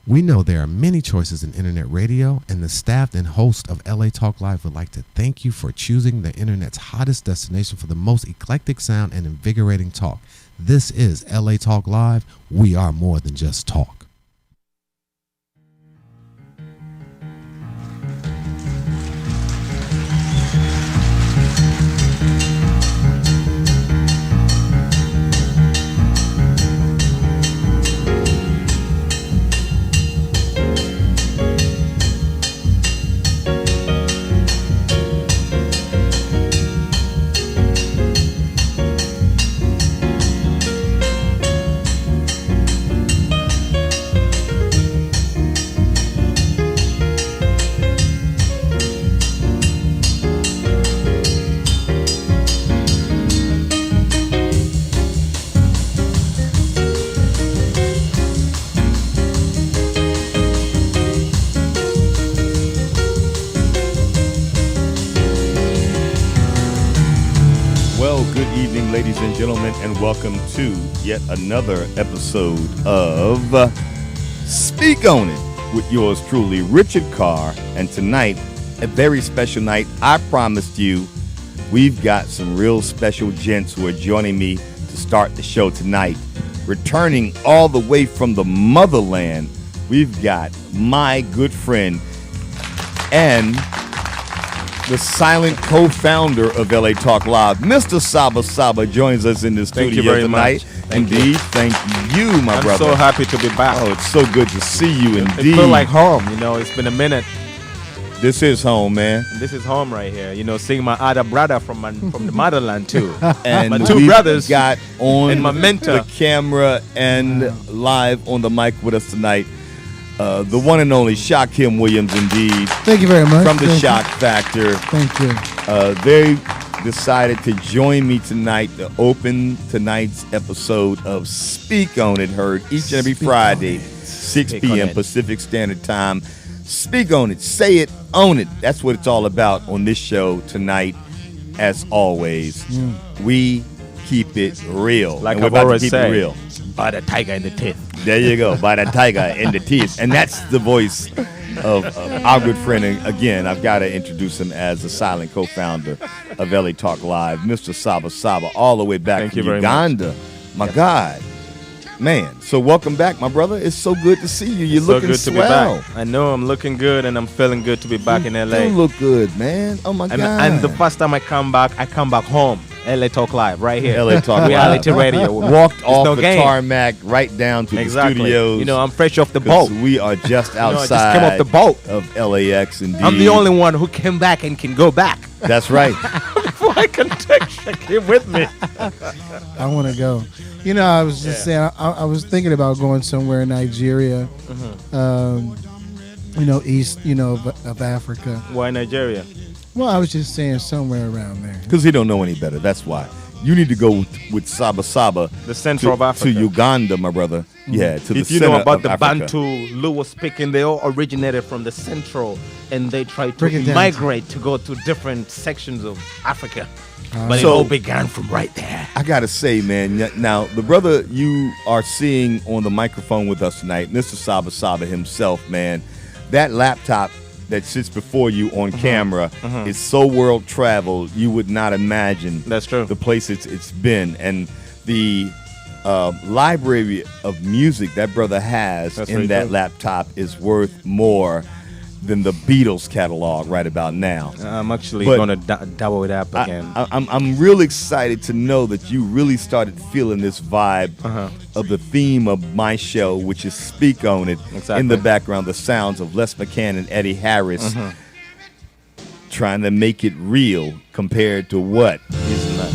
We know there are many choices in internet radio, and the staff and host of LA Talk Live would like to thank you for choosing the internet's hottest destination for the most eclectic sound and invigorating talk. This is LA Talk Live. We are more than just talk. Ladies and gentlemen, and welcome to yet another episode of Speak On It with yours truly, Richard Karr. And tonight, a very special night. I promised you we've got some real special gents who are joining me to start the show tonight. Returning all the way from the motherland, we've got my good friend and the silent co-founder of LA Talk Live, Mr. Saba Saba, joins us in the studio tonight. Indeed, thank you, my brother. I'm so happy to be back. Oh, it's so good to see you, indeed. It feels like home, it's been a minute. This is home, man. This is home right here. Seeing my other brother from the motherland, too. And my two brothers got on and my mentor. The camera and live on the mic with us tonight. The one and only Shakim Williams, indeed. Thank you very much. From the Shock Factor. Thank you. They decided to join me tonight to open tonight's episode of Speak On It, heard each and every Friday, 6 p.m. Pacific Standard Time. Speak on it, say it, own it. That's what it's all about on this show tonight, as always. We keep it real. Like and I've we're about always to keep said, it real. By the tiger in the teeth. There you go, by the tiger in the teeth. And that's the voice of our good friend. And again, I've got to introduce him as the silent co-founder of LA Talk Live, Mr. Saba Saba, all the way back from Uganda. My God. Man, so welcome back, my brother. It's so good to see you. You're looking so good swell. To be back. I know I'm looking good, and I'm feeling good to be back in LA. You look good, man. Oh, my God. And the first time I come back home. LA Talk Live, right here. LA Talk Live. Reality radio. Walked off the tarmac right down to the studios. I'm fresh off the boat. We are just outside I just came off the boat of LAX, indeed. I'm the only one who came back and can go back. That's right. Before I can take Shakim with me. I want to go. I was just saying, I was thinking about going somewhere in Nigeria, east, of Africa. Why Nigeria? Well, I was just saying somewhere around there. Because he don't know any better. That's why. You need to go with Saba Saba. The center of Africa. To Uganda, my brother. Yeah, to the if you center know about the Africa. Bantu Lou was speaking, they all originated from the central, and they tried to migrate to go to different sections of Africa. But it all began from right there. I got to say, man, now, the brother you are seeing on the microphone with us tonight, Mr. Saba Saba himself, man, that laptop that sits before you on camera is so world traveled, you would not imagine that's true the place it's been. And the library of music that brother has in that laptop is worth more than the Beatles catalog right about now. I'm actually going to double it up again. I'm really excited to know that you really started feeling this vibe of the theme of my show, which is Speak On It. Exactly. In the background, the sounds of Les McCann and Eddie Harris trying to make it real compared to what is not.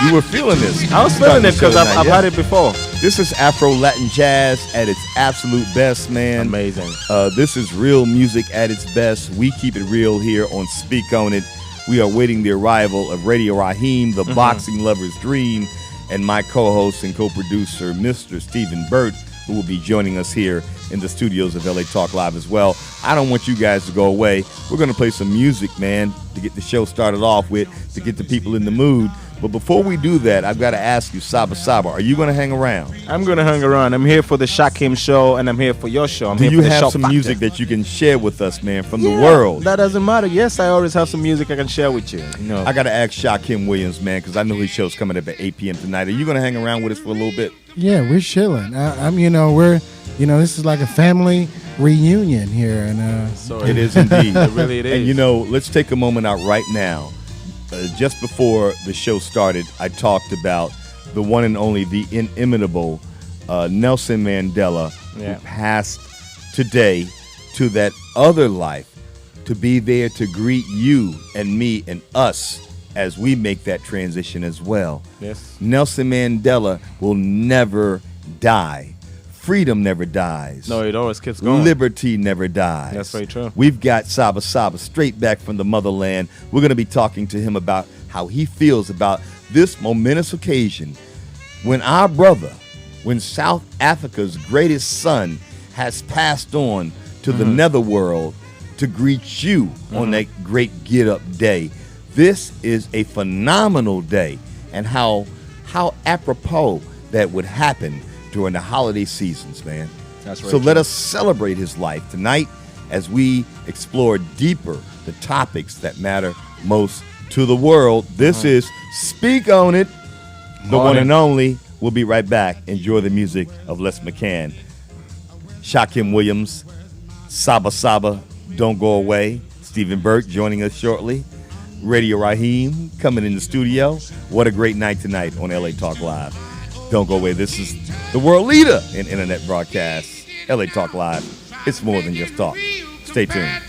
You were feeling this. I was feeling it because I've had it before. This is Afro-Latin jazz at its absolute best, man. Amazing. This is real music at its best. We keep it real here on Speak On It. We are waiting the arrival of Radio Raheem, the boxing lover's dream, and my co-host and co-producer, Mr. Stephen Burt, who will be joining us here in the studios of LA Talk Live as well. I don't want you guys to go away. We're going to play some music, man, to get the show started off with, to get the people in the mood But before we do that, I've got to ask you, Saba Saba, are you going to hang around? I'm going to hang around. I'm here for the Shakim show, and I'm here for your show. I'm Do here you for the have Shop some Factor. music that you can share with us, man, from the world? That doesn't matter. Yes, I always have some music I can share with you. No. I got to ask Shakim Williams, man, because I know his show's coming up at 8 p.m. tonight. Are you going to hang around with us for a little bit? Yeah, we're chilling. This is like a family reunion here, and It is indeed. It really it is. And let's take a moment out right now. Just before the show started, I talked about the one and only, the inimitable Nelson Mandela, who passed today to that other life, to be there to greet you and me and us as we make that transition as well. Yes. Nelson Mandela will never die. Freedom never dies. No, it always keeps going. Liberty never dies. That's very true. We've got Saba Saba straight back from the motherland. We're going to be talking to him about how he feels about this momentous occasion when our brother, when South Africa's greatest son has passed on to the netherworld to greet you on that great get-up day. This is a phenomenal day, and how apropos that would happen during the holiday seasons, man. That's right. So let us celebrate his life tonight as we explore deeper the topics that matter most to the world. This is Speak On It, the one and only. We'll be right back. Enjoy the music of Les McCann, Shakim Williams, Saba Saba, Don't Go Away, Stephen Burke joining us shortly, Radio Raheem coming in the studio. What a great night tonight on LA Talk Live. Don't go away. This is the world leader in internet broadcasts, LA Talk Live. It's more than just talk. Stay tuned.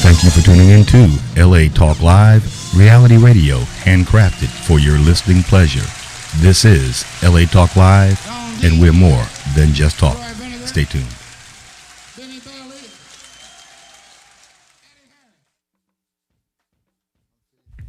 Thank you for tuning in to LA Talk Live, reality radio, handcrafted for your listening pleasure. This is LA Talk Live, and we're more than just talk. Stay tuned.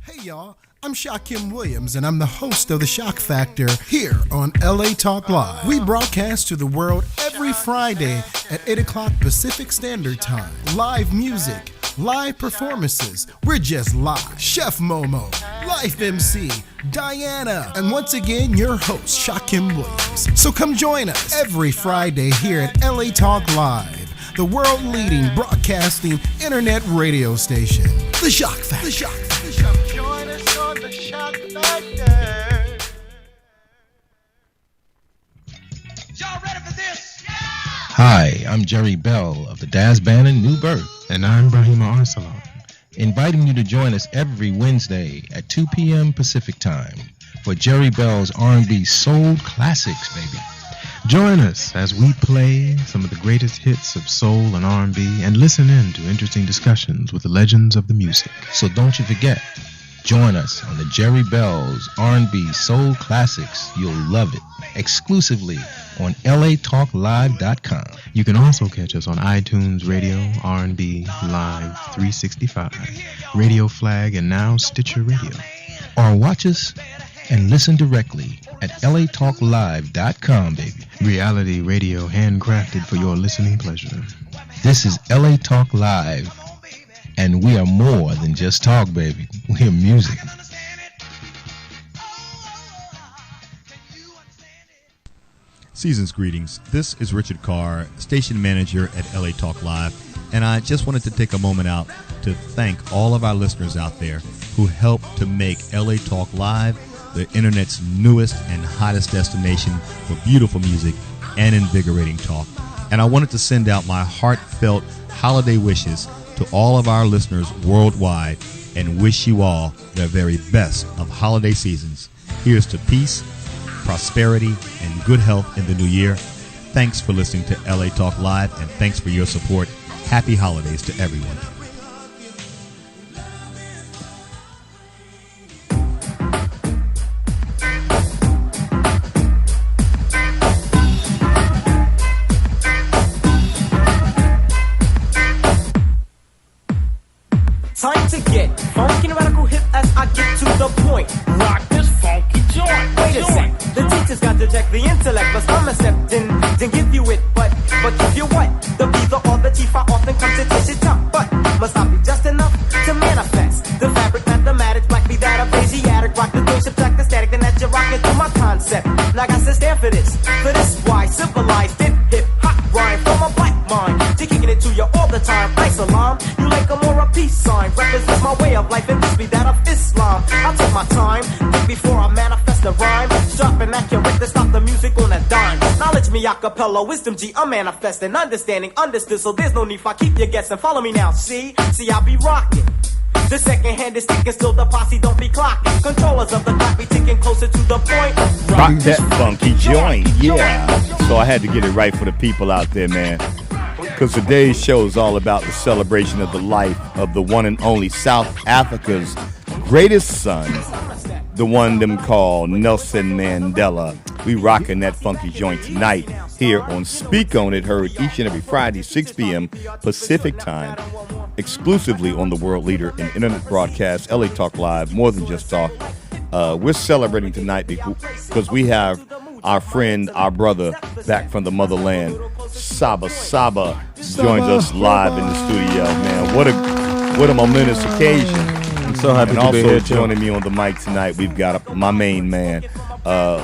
Hey y'all, I'm Shakim Williams, and I'm the host of The Shock Factor here on LA Talk Live. We broadcast to the world every Friday at 8 o'clock Pacific Standard Time. Live music, live performances, we're just live. Chef Momo, Life MC, Diana, and once again, your host, Shakim Williams. So come join us every Friday here at LA Talk Live, the world-leading broadcasting internet radio station. The Shock Factor. The Shock Factor. Join us on The Shock Factor. Y'all ready for this? Yeah! Hi, I'm Jerry Bell of the Daz Band in New Birth. And I'm Brahima Arsalan. Inviting you to join us every Wednesday at 2 p.m. Pacific Time for Jerry Bell's R&B Soul Classics, baby. Join us as we play some of the greatest hits of soul and R&B and listen in to interesting discussions with the legends of the music. So don't you forget, Join us on the Jerry Bell's R&B Soul Classics. You'll love it. Exclusively on latalklive.com. You can also catch us on iTunes Radio, R&B Live 365, Radio Flag, and now Stitcher Radio. Or watch us and listen directly at latalklive.com, baby. Reality radio handcrafted for your listening pleasure. This is LA Talk Live, and we are more than just talk, baby. We are music. Season's greetings. This is Richard Karr, station manager at LA Talk Live, and I just wanted to take a moment out to thank all of our listeners out there who helped to make LA Talk Live the internet's newest and hottest destination for beautiful music and invigorating talk. And I wanted to send out my heartfelt holiday wishes to all of our listeners worldwide and wish you all the very best of holiday seasons. Here's to peace, prosperity, and good health in the new year. Thanks for listening to LA Talk Live, and thanks for your support. Happy holidays to everyone. Time to get funky and radical hip as I get to the point. Rock this funky joint. Wait a sec, the teacher's got to check the intellect, but I'm accepting, then give you it, but give you what? The B, the R, the T, I often come to taste it tough, but must not be just enough to manifest. The fabric, mathematics, might be that of Asiatic. Rock the three, subtract the static, then that you're rocking to my concept. Now I got to stand for this why civilized it, hip hop rhyme from a black mind. To kicking it to you all the time, nice alarm. You like a more a peace sign. Represents my way of life and this be that of Islam. I'll take my time, think before I manifest a rhyme. Sharp and accurate to stop the music on a dime. Knowledge me acapella, wisdom G, I'm manifesting, understanding, understood, so there's no need for I keep you guessing. Follow me now, see, I'll be rocking. The second hand is ticking, still the posse don't be clocking. Controllers of the clock be ticking closer to the point. Rock that funky joint, yeah. So I had to get it right for the people out there, man. Because today's show is all about the celebration of the life of the one and only South Africa's greatest son, the one them call Nelson Mandela. We rocking that funky joint tonight here on Speak On It, heard each and every Friday, 6 p.m. Pacific time, exclusively on the world leader in internet broadcast, LA Talk Live, more than just talk. We're celebrating tonight because we have our friend, our brother, back from the motherland, Saba joins us live in the studio, man. What a momentous occasion. I'm so happy and to be here. Also joining me on the mic tonight, we've got my main man,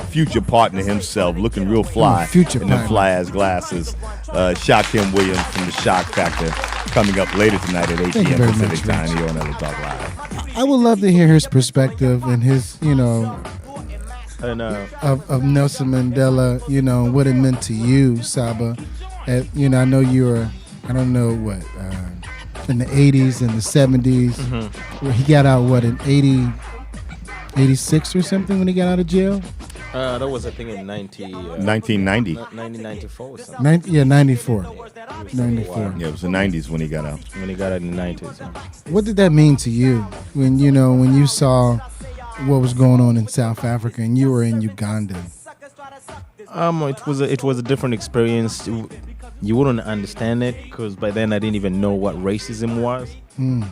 future partner himself, looking real fly in the fly-ass glasses, Shaquem Williams from the Shock Factor, coming up later tonight at 8 p.m. Pacific time here on LA Talk Live. I would love to hear his perspective and his, of Nelson Mandela, what it meant to you, Saba. I know you were, I don't know what, in the 80s and the 70s. Mm-hmm. He got out, in 86 or something when he got out of jail? That was, I think, in 1990. 1994 or something. 94. 94. Yeah, it was the 90s when he got out. When he got out in the 90s. What did that mean to you when you saw what was going on in South Africa and you were in Uganda? It was a different experience. You wouldn't understand it because by then I didn't even know what racism was.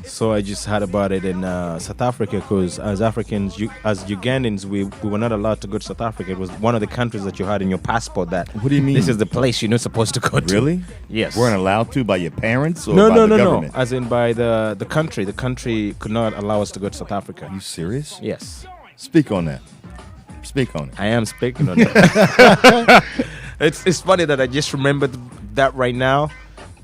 So I just heard about it in South Africa because as Africans, as Ugandans, we were not allowed to go to South Africa. It was one of the countries that you had in your passport that. What do you mean? This is the place you're not supposed to go to. Really? Yes. Weren't allowed to by your parents or by the government? No. As in by the country. The country could not allow us to go to South Africa. Are you serious? Yes. Speak on that. Speak on it. I am speaking on that. It's funny that I just remembered that right now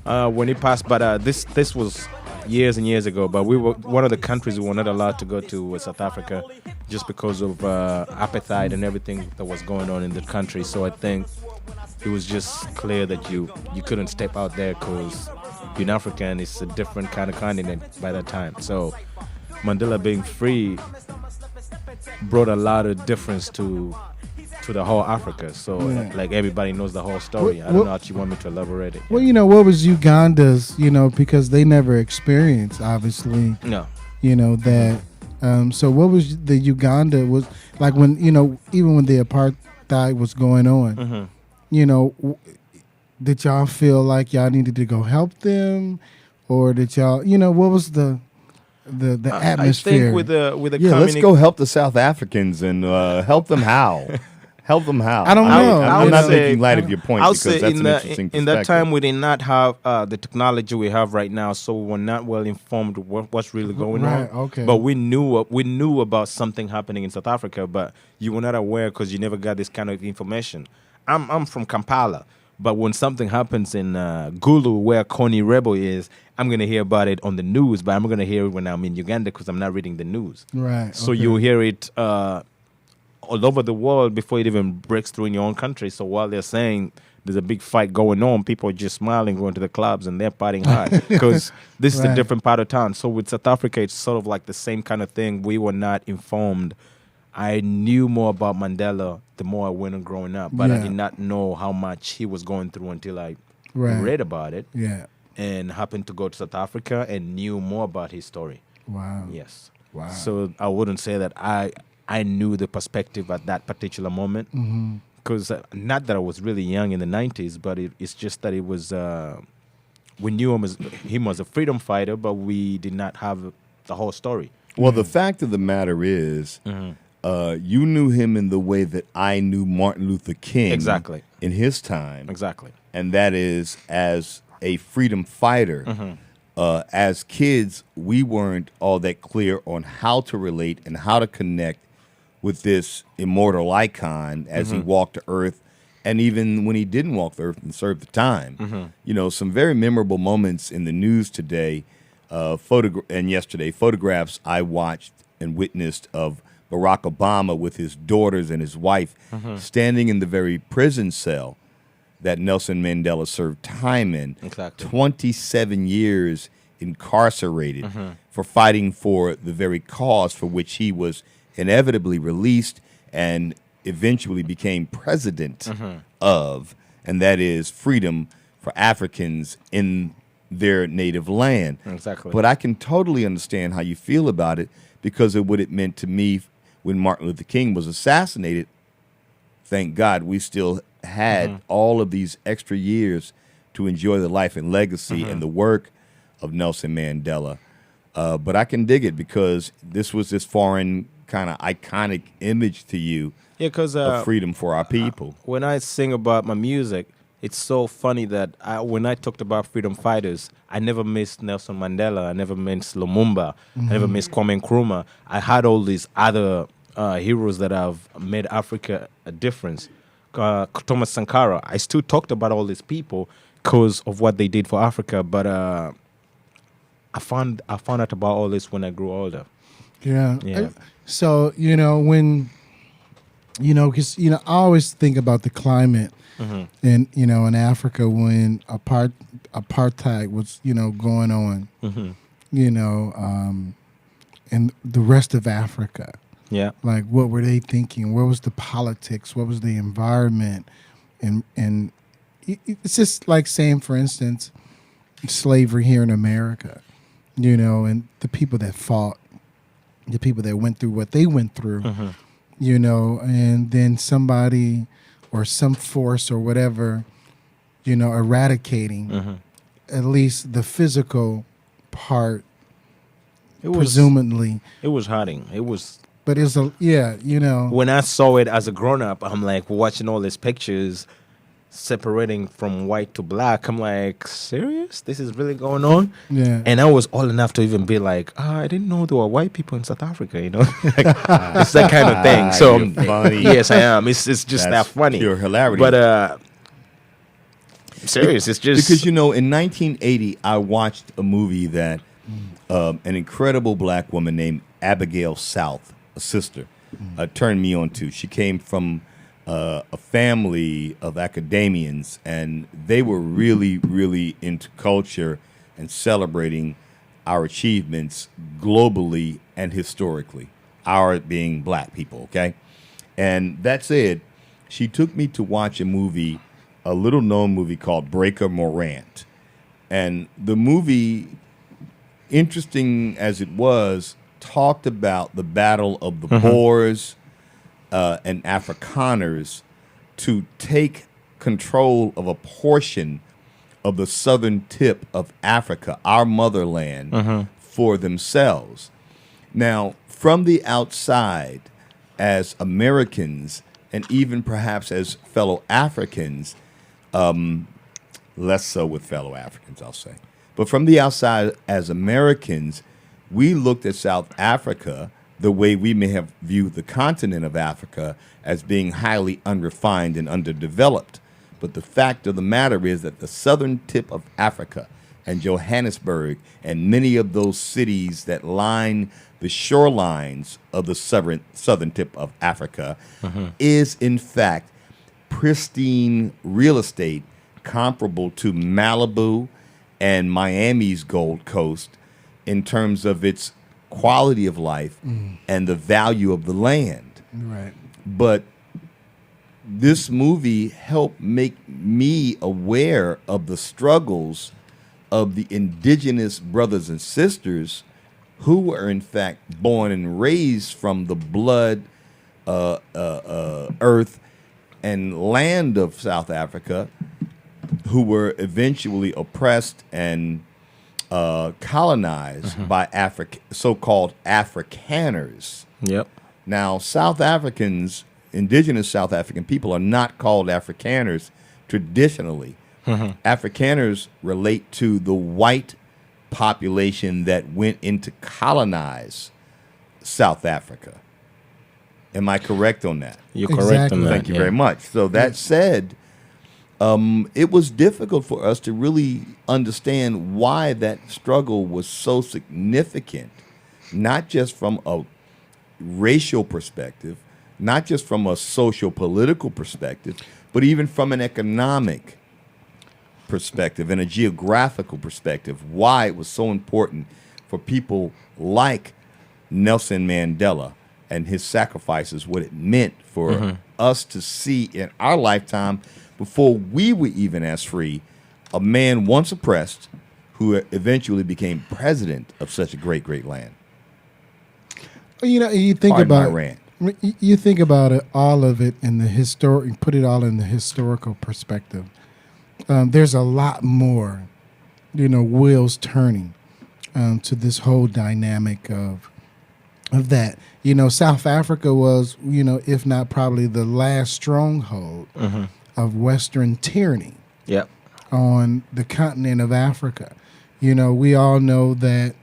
when it passed. But this was years and years ago. But we were one of the countries we were not allowed to go to South Africa just because of apartheid and everything that was going on in the country. So I think it was just clear that you couldn't step out there because being African is a different kind of continent by that time. So Mandela being free brought a lot of difference to the whole Africa. So like everybody knows the whole story. I don't know if you want me to elaborate it. Well, what was Uganda's, because they never experienced, obviously, no, that So what was the Uganda was like when even when the apartheid was going on? Mhm. Did y'all feel like y'all needed to go help them, or did y'all what was the atmosphere? I think with the Yeah, let's go help the South Africans and help them how? Help them how? I don't know. I'm would not say- making light of your point I'll because say that's in an that interesting in that perspective. time we did not have the technology we have right now, so we were not well informed what's really going Right, on. okay. But we knew about something happening in South Africa, but you were not aware because you never got this kind of information. I'm from Kampala, but when something happens in Gulu, where Connie Rebel is, I'm gonna hear about it on the news, but I'm gonna hear it when I'm in Uganda because I'm not reading the news. Right. So okay. you'll hear it all over the world before it even breaks through in your own country. So while they're saying there's a big fight going on, people are just smiling, going to the clubs, and they're partying hard because this is a Right. different part of town. So with South Africa, it's sort of like the same kind of thing. We were not informed. I knew more about Mandela the more I went on growing up, but I Yeah. did not know how much he was going through until I Right. read about it Yeah. and happened to go to South Africa and knew more about his story. Wow. Yes. Wow. So I wouldn't say that I knew the perspective at that particular moment Mm-hmm. because not that I was really young in the 90s, but it's just that it was we knew him as a freedom fighter, but we did not have the whole story. Well, the fact of the matter is, you knew him in the way that I knew Martin Luther King Exactly. in his time. Exactly. And that is as a freedom fighter. As kids, we weren't all that clear on how to relate and how to connect with this immortal icon as he walked the earth, and even when he didn't walk the earth and serve the time. Some very memorable moments in the news today, and yesterday, photographs I watched and witnessed of Barack Obama with his daughters and his wife standing in the very prison cell that Nelson Mandela served time in. Exactly. 27 years incarcerated for fighting for the very cause for which he was inevitably released and eventually became president of, and that is freedom for Africans in their native land. Exactly. But I can totally understand how you feel about it because of what it meant to me when Martin Luther King was assassinated. Thank God we still had all of these extra years to enjoy the life and legacy and the work of Nelson Mandela. But I can dig it because this was this foreign kind of iconic image to you Yeah, because of freedom for our people. when I sing about my music, it's so funny that when I talked about freedom fighters, I never missed Nelson Mandela. I never missed Lumumba. I never missed Kwame Nkrumah. I had all these other heroes that have made Africa a difference. Thomas Sankara. I still talked about all these people because of what they did for Africa, but I found out about all this when I grew older. Yeah. Yeah. So when because I always think about the climate in Africa when apartheid was going on, and the rest of Africa. Yeah. Like, what were they thinking? Where was the politics? What was the environment? And it's just like saying, for instance, slavery here in America, and the people that fought, the people that went through what they went through, and then somebody or some force or whatever, eradicating at least the physical part, presumably. It was hurting. It was. But it's When I saw it as a grown up, I'm like watching all these pictures separating from white to black. I'm like, serious? This is really going on? Yeah. And I was old enough to even be like, I didn't know there were white people in South Africa, Like, it's that kind of thing. So You're funny. yes, I am. It's just That's that funny. pure hilarity. But serious, it's just Because, in 1980, I watched a movie that an incredible black woman named Abigail South, a sister, turned me on to. She came from a family of academians, and they were really, really into culture and celebrating our achievements globally and historically, our being black people, okay? And that said, she took me to watch a movie, a little-known movie called Breaker Morant. And the movie, interesting as it was, talked about the battle of the Boers and Afrikaners to take control of a portion of the southern tip of Africa, our motherland, for themselves. Now, from the outside, as Americans, and even perhaps as fellow Africans, less so with fellow Africans, I'll say. But from the outside, as Americans, we looked at South Africa the way we may have viewed the continent of Africa as being highly unrefined and underdeveloped. But the fact of the matter is that the southern tip of Africa and Johannesburg and many of those cities that line the shorelines of the southern tip of Africa is, in fact, pristine real estate comparable to Malibu and Miami's Gold Coast in terms of its quality of life and the value of the land. Right. But this movie helped make me aware of the struggles of the indigenous brothers and sisters who were in fact born and raised from the blood, earth, and land of South Africa, who were eventually oppressed and colonized by so-called Afrikaners. Yep. Now, South Africans, indigenous South African people, are not called Afrikaners traditionally. Afrikaners relate to the white population that went in to colonize South Africa. Am I correct on that? You're correct on that. Thank you very much. So that said, it was difficult for us to really understand why that struggle was so significant, not just from a racial perspective, not just from a social political perspective, but even from an economic perspective and a geographical perspective, why it was so important for people like Nelson Mandela and his sacrifices, what it meant for us to see in our lifetime, before we were even as free, a man once oppressed who eventually became president of such a great, great land. You know, you think Pardon my about rant. you think about it, all of it in the historic, put it all in the historical perspective. There's a lot more, wheels turning to this whole dynamic of that. South Africa was, if not probably the last stronghold of Western tyranny on the continent of Africa. We all know that,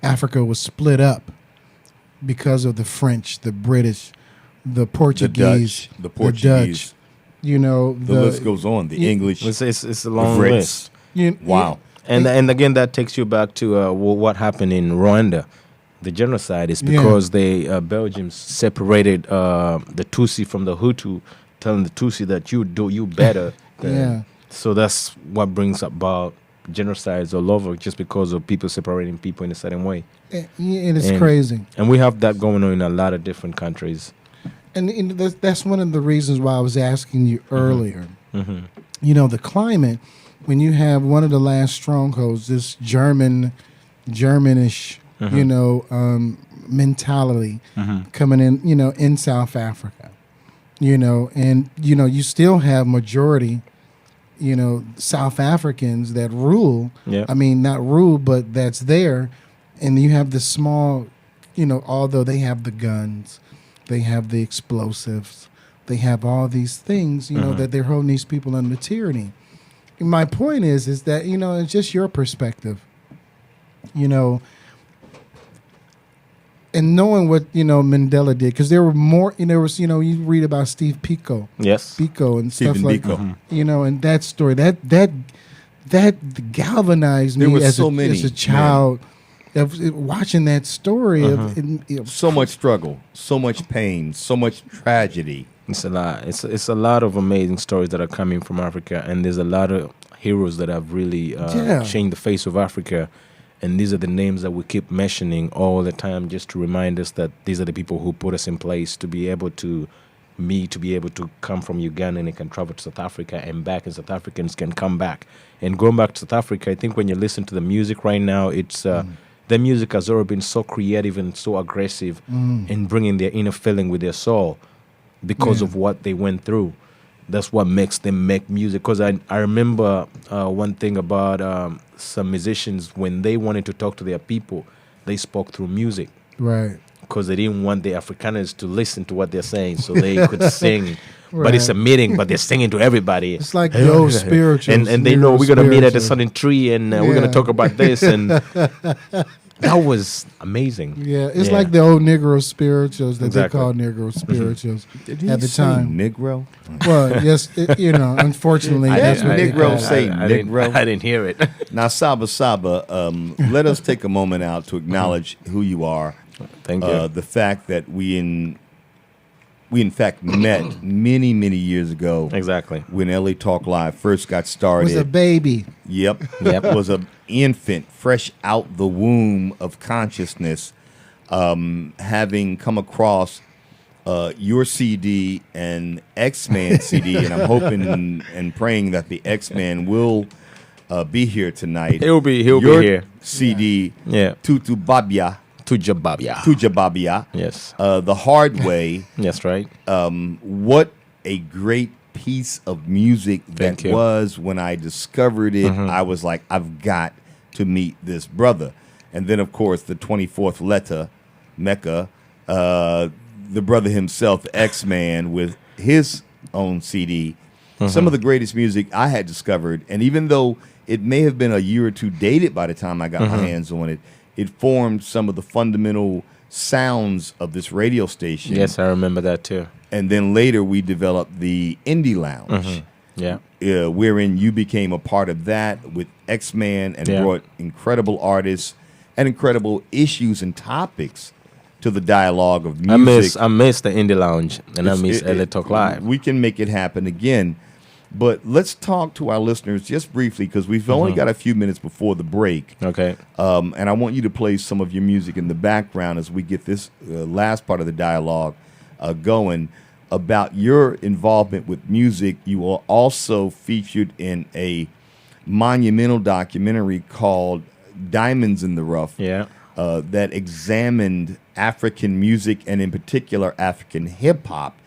Africa was split up because of the French, the British, the Portuguese, the Portuguese. Dutch. The list goes on. The English. It's a long Brits. list. Wow. And again, that takes you back to what happened in Rwanda. The genocide is because Belgium separated the Tutsi from the Hutu, telling the Tutsi that you better. So that's what brings about genocides all over, just because of people separating people in a certain way. And it's crazy. And we have that going on in a lot of different countries. And that's one of the reasons why I was asking you earlier. The climate, when you have one of the last strongholds, this Germanish, mentality coming in, in South Africa, and, you still have majority, South Africans that rule. I mean, not rule, but that's there. And you have the small, although they have the guns, they have the explosives, they have all these things, that they're holding these people under tyranny. And my point is that, it's just your perspective, and knowing what, Mandela did, because there were more, there was, you read about Steve Biko. Yes. Biko and Stephen stuff like Biko. And that story, that galvanized There me were as so a many, child. Watching that story of So much struggle, so much pain, so much tragedy. It's a lot. It's a lot of amazing stories that are coming from Africa, and there's a lot of heroes that have really changed the face of Africa. And these are the names that we keep mentioning all the time, just to remind us that these are the people who put us in place to be able to come from Uganda and can travel to South Africa and back, and South Africans can come back. And going back to South Africa, I think when you listen to the music right now, it's their music has already been so creative and so aggressive in bringing their inner feeling with their soul because of what they went through. That's what makes them make music. Because I remember one thing about some musicians, when they wanted to talk to their people, they spoke through music. Right. Because they didn't want the Afrikaners to listen to what they're saying, so they could sing. But it's a meeting, but they're singing to everybody. It's like yo spirituals. And they know we're going to meet at a spirituals. certain tree, and we're going to talk about this. And that was amazing. Yeah, it's like the old Negro spirituals that Exactly. they call Negro spirituals Did he at the say time. Negro? Well, yes, unfortunately, that's what they Negro call it. say Negro. I didn't hear it. Now, Saba, let us take a moment out to acknowledge who you are. Thank you. The fact that we in fact met many years ago. Exactly. When LA Talk Live first got started. Was a baby. Yep. Was an infant fresh out the womb of consciousness, having come across your CD and X-Man CD, and I'm hoping and praying that the X-Man will be here tonight. He'll be Your here. CD, Yeah. Tutu Babia. Tujababia. Yes. The Hard Way. Yes, right. What a great piece of music Thank that you. was. When I discovered it, I was like, I've got to meet this brother. And then, of course, the 24th letter, Mecca, the brother himself, the X-Man, with his own CD. Some of the greatest music I had discovered. And even though it may have been a year or two dated by the time I got my hands on it, it formed some of the fundamental sounds of this radio station. Yes, I remember that too. And then later we developed the Indie Lounge, Yeah. wherein you became a part of that with X-Man and brought incredible artists and incredible issues and topics to the dialogue of music. I miss the Indie Lounge, and I miss LA Talk Live. We can make it happen again. But let's talk to our listeners just briefly, because we've only got a few minutes before the break. Okay. And I want you to play some of your music in the background as we get this last part of the dialogue going about your involvement with music. You are also featured in a monumental documentary called Diamonds in the Rough. Yeah. That examined African music, and in particular African hip-hop.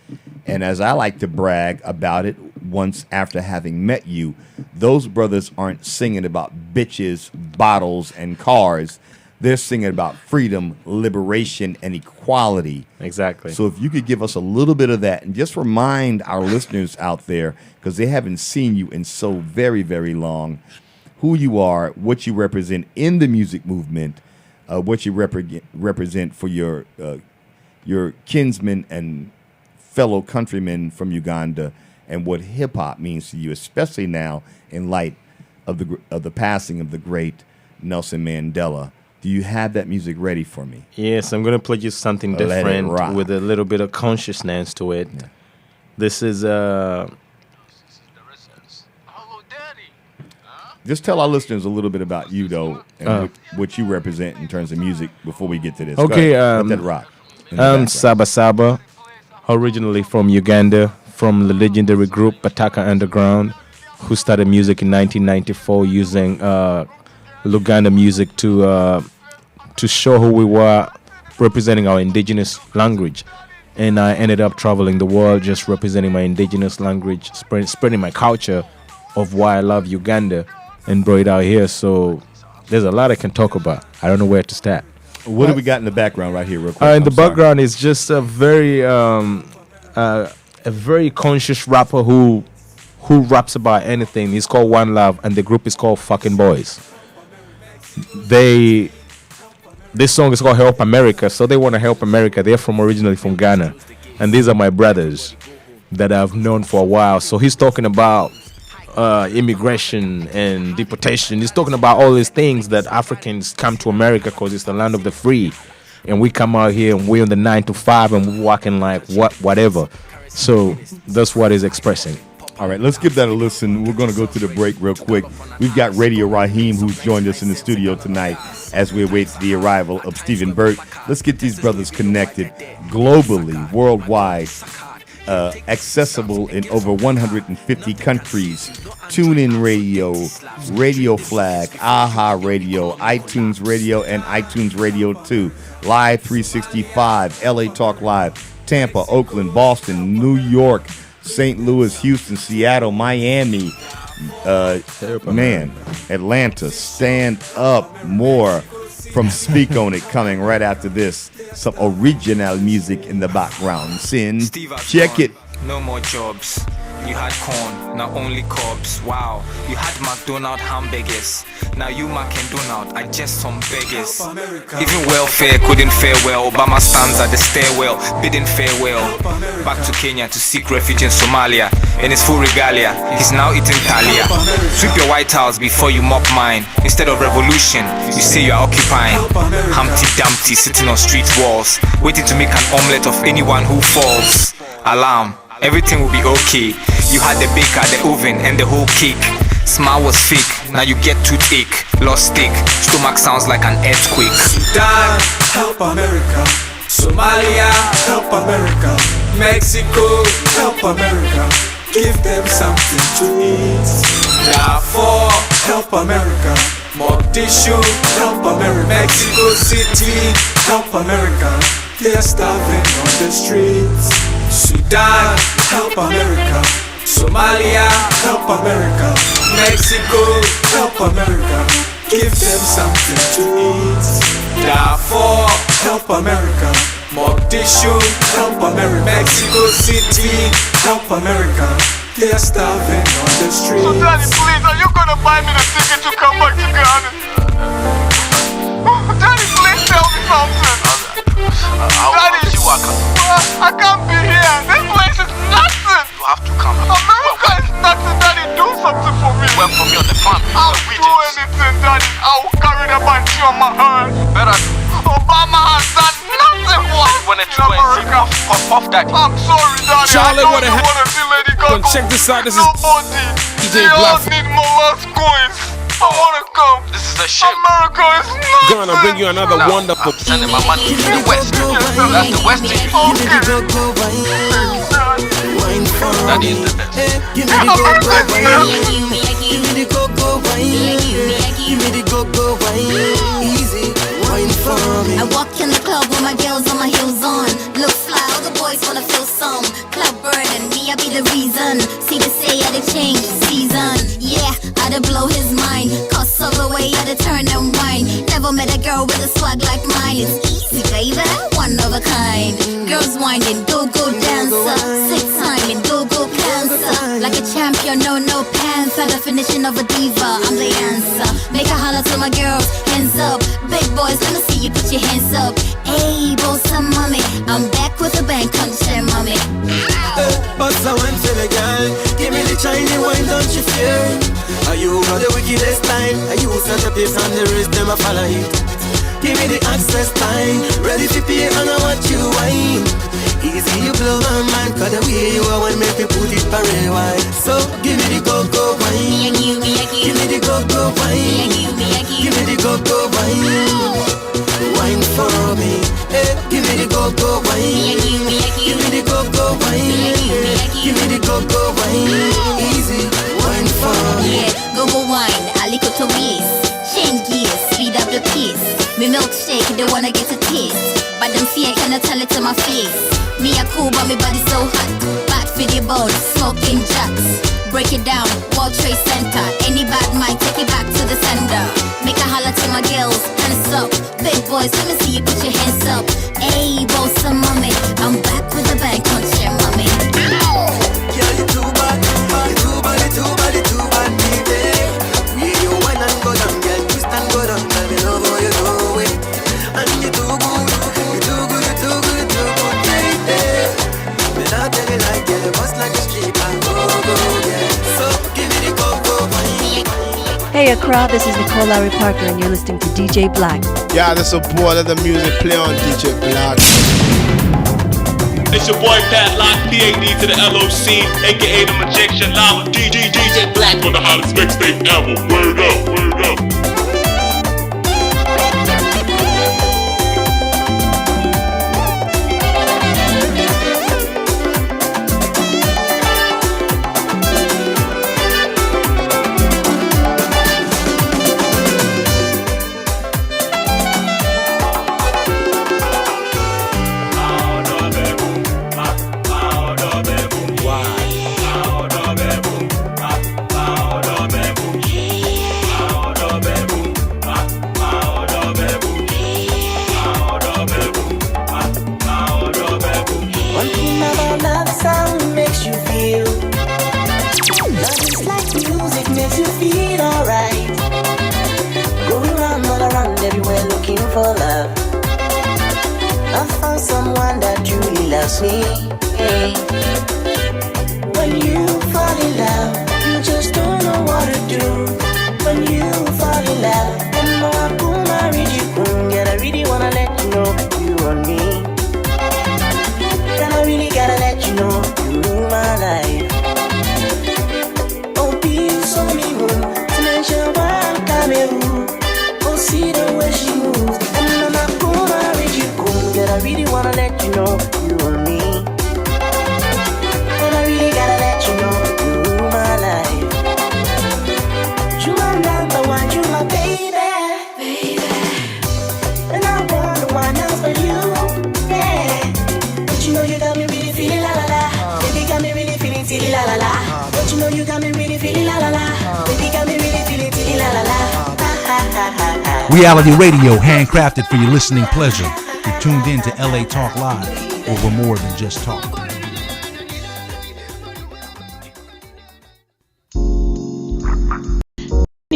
And as I like to brag about it, once after having met you, those brothers aren't singing about bitches, bottles, and cars. They're singing about freedom, liberation, and equality. Exactly. So if you could give us a little bit of that and just remind our listeners out there, because they haven't seen you in so very, very long, who you are, what you represent in the music movement, what you represent for your kinsmen and fellow countrymen from Uganda, and what hip hop means to you, especially now in light of the passing of the great Nelson Mandela. Do you have that music ready for me? Yes, I'm going to play you something Let it different rock. with a little bit of consciousness to it. Yeah. This is Just tell our listeners a little bit about you, though, and what you represent in terms of music before we get to this. Okay, Go ahead. Let that rock. in the I'm background. Saba Saba, originally from Uganda, from the legendary group Bataka Underground, who started music in 1994 using Luganda music to show who we were, representing our indigenous language. And I ended up traveling the world just representing my indigenous language, spreading my culture of why I love Uganda, and brought it out here. So there's a lot I can talk about. I don't know where to start. What do we got in the background right here, real quick? In the I'm sorry. background is just a very conscious rapper who raps about anything. He's called One Love, and the group is called Fucking Boys. This song is called Help America, so they want to help America. They're originally from Ghana, and these are my brothers that I've known for a while. So he's talking about immigration and deportation. He's talking about all these things that Africans come to America because it's the land of the free, and we come out here and we're on the 9 to 5 and we're walking like whatever. So that's what he's expressing. All right, let's give that a listen. We're going to go to the break real quick. We've got Radio Raheem, who's joined us in the studio tonight as we await the arrival of Stephen Burt. Let's get these brothers connected globally, worldwide, accessible in over 150 countries. TuneIn Radio, Radio Flag, AHA Radio, iTunes Radio, and iTunes Radio 2. Live 365, LA Talk Live, Tampa, Oakland, Boston, New York, St. Louis, Houston, Seattle, Miami, Atlanta. Stand up. More from Speak On It coming right after this. Some original music in the background. Sin, check it. No more jobs. You had corn, now only cobs. Wow, you had McDonald hamburgers. Now you McDonald are just some beggars. Even welfare couldn't fare well. Obama stands at the stairwell, bidding farewell. Back to Kenya to seek refuge in Somalia. In his full regalia, he's now eating thalia. Sweep your White House before you mop mine. Instead of revolution, you say you're occupying. Humpty Dumpty sitting on street walls, waiting to make an omelette of anyone who falls. Alarm. Everything will be okay. You had the baker, the oven, and the whole cake. Smile was fake, now you get toothache. Lost steak, stomach sounds like an earthquake. Sudan, help America. Somalia, help America. Mexico, help America. Give them something to eat. Darfur, help America. Mogadishu, help America. Mexico City, help America. They're starving on the streets. Sudan, help America. Somalia, help America. Mexico, help America. Give them something to eat. Darfur, help America. Mogadishu, help America. Mexico City, help America. They're starving on the streets. So Daddy, please, are you gonna buy me the ticket to come back to Ghana? Daddy, please tell me something. Daddy, I can't be here. This place is nothing. You have to come. America is nothing. Daddy, do something for me. Well, for me on the farm. I'll do anything, Daddy. I'll carry the banshee on my hand. Better. Obama has done nothing for us When in it's America. Off that. I'm sorry, Daddy. Charlie, I what don't the want to see Lady Gaga. Check this out. This is Nobody. DJ They all Black. need my last coins. I want to come. This is a shame. America is nothing. Gonna bring you another Now, wonderful. I'm sending my money to the west. That's the west. That is the best. Give me the go-go wine. Easy wine for me. I walk in the club with my girls on my heels on. Look fly, all the boys wanna feel some. Club burning, me I be the reason. See the say I the change season. Yeah, I to blow his mind. Cost all the way, I to turn and wine. Never met a girl with a swag like mine. It's easy, baby, one of a kind. Girls winding, go-go dancer. Sick time and go-go cancer. Like a champion, no panther. Definition of a diva, I'm the answer. Make a holler to my girls, hands up. Big boys, let me see you put your hands up. Hey, boss, some mommy. I'm back with a bang, come share, mommy. Bust a wine for the girl. Give me the Chinese wine, don't you fear? Are you got the wickedest time? Are you set the pace on the wrist, them a follow it? Give me the access time. Ready to pay and I want you wine. Easy you blow my mind, cause the way you are one make me put it for a while. So give me the go-go wine. Give me the go-go wine. Give me the go-go wine. Wine for me. Hey, give me the go-go wine. Give me the go-go wine. Give me the go-go wine. Easy wine for me. Yeah, go-go wine, aliko to waist. Change gears, speed up the pace. Me milkshake, they wanna get a taste. But them fear cannot tell it to my face. Me a cool, but me body so hot. Bad for the bone, smoking jacks. Break it down, World Trade Center. Any bad mind, take it back to the sender. Make a holler to my girls, hands up. Big boys, let me see you put your hands up. Hey, boss, some mommy. I'm back with a bang, come share, mommy. Girl, you too bad. You too bad, you too bad, you too bad, baby. We you wine and go down, girl, twist and go down. Let me know how you do it. And you too good, you too good, you too good, you too good, baby. Me not tell you like, girl, you bust like a street and go, yeah. So give me the go-go wine. Hey Accra, this is Nicole Larry Parker and you're listening to DJ Black. Yeah, that's a boy. Let the music play on DJ Black. It's your boy Pat Lock, PAD to the LOC, aka the Majection Live with DJ Black on the hottest mixtape ever. Word up, word up. everywhere looking for love. I found someone that truly loves me. Hey. When you fall in love, you just don't know what to do. When you fall in love, and I really wanna let you know you want me. And I really gotta let you know you rule my life. Oh, be so me moon, to mention one camera. Oh, see the way she moves, and I'm gonna read you cool. That I really wanna let you know you want me. And I really gotta let you know you rule my life. You are number one, you my baby. And I want the one else for you, yeah. But you know you got me really feeling la la la. Baby got me really feeling tilly la la la. But you know you got me really feeling la la la. Baby got me really feeling tilly la la la. Reality radio, handcrafted for your listening pleasure. You're tuned in to LA Talk Live, where we're more than just talk.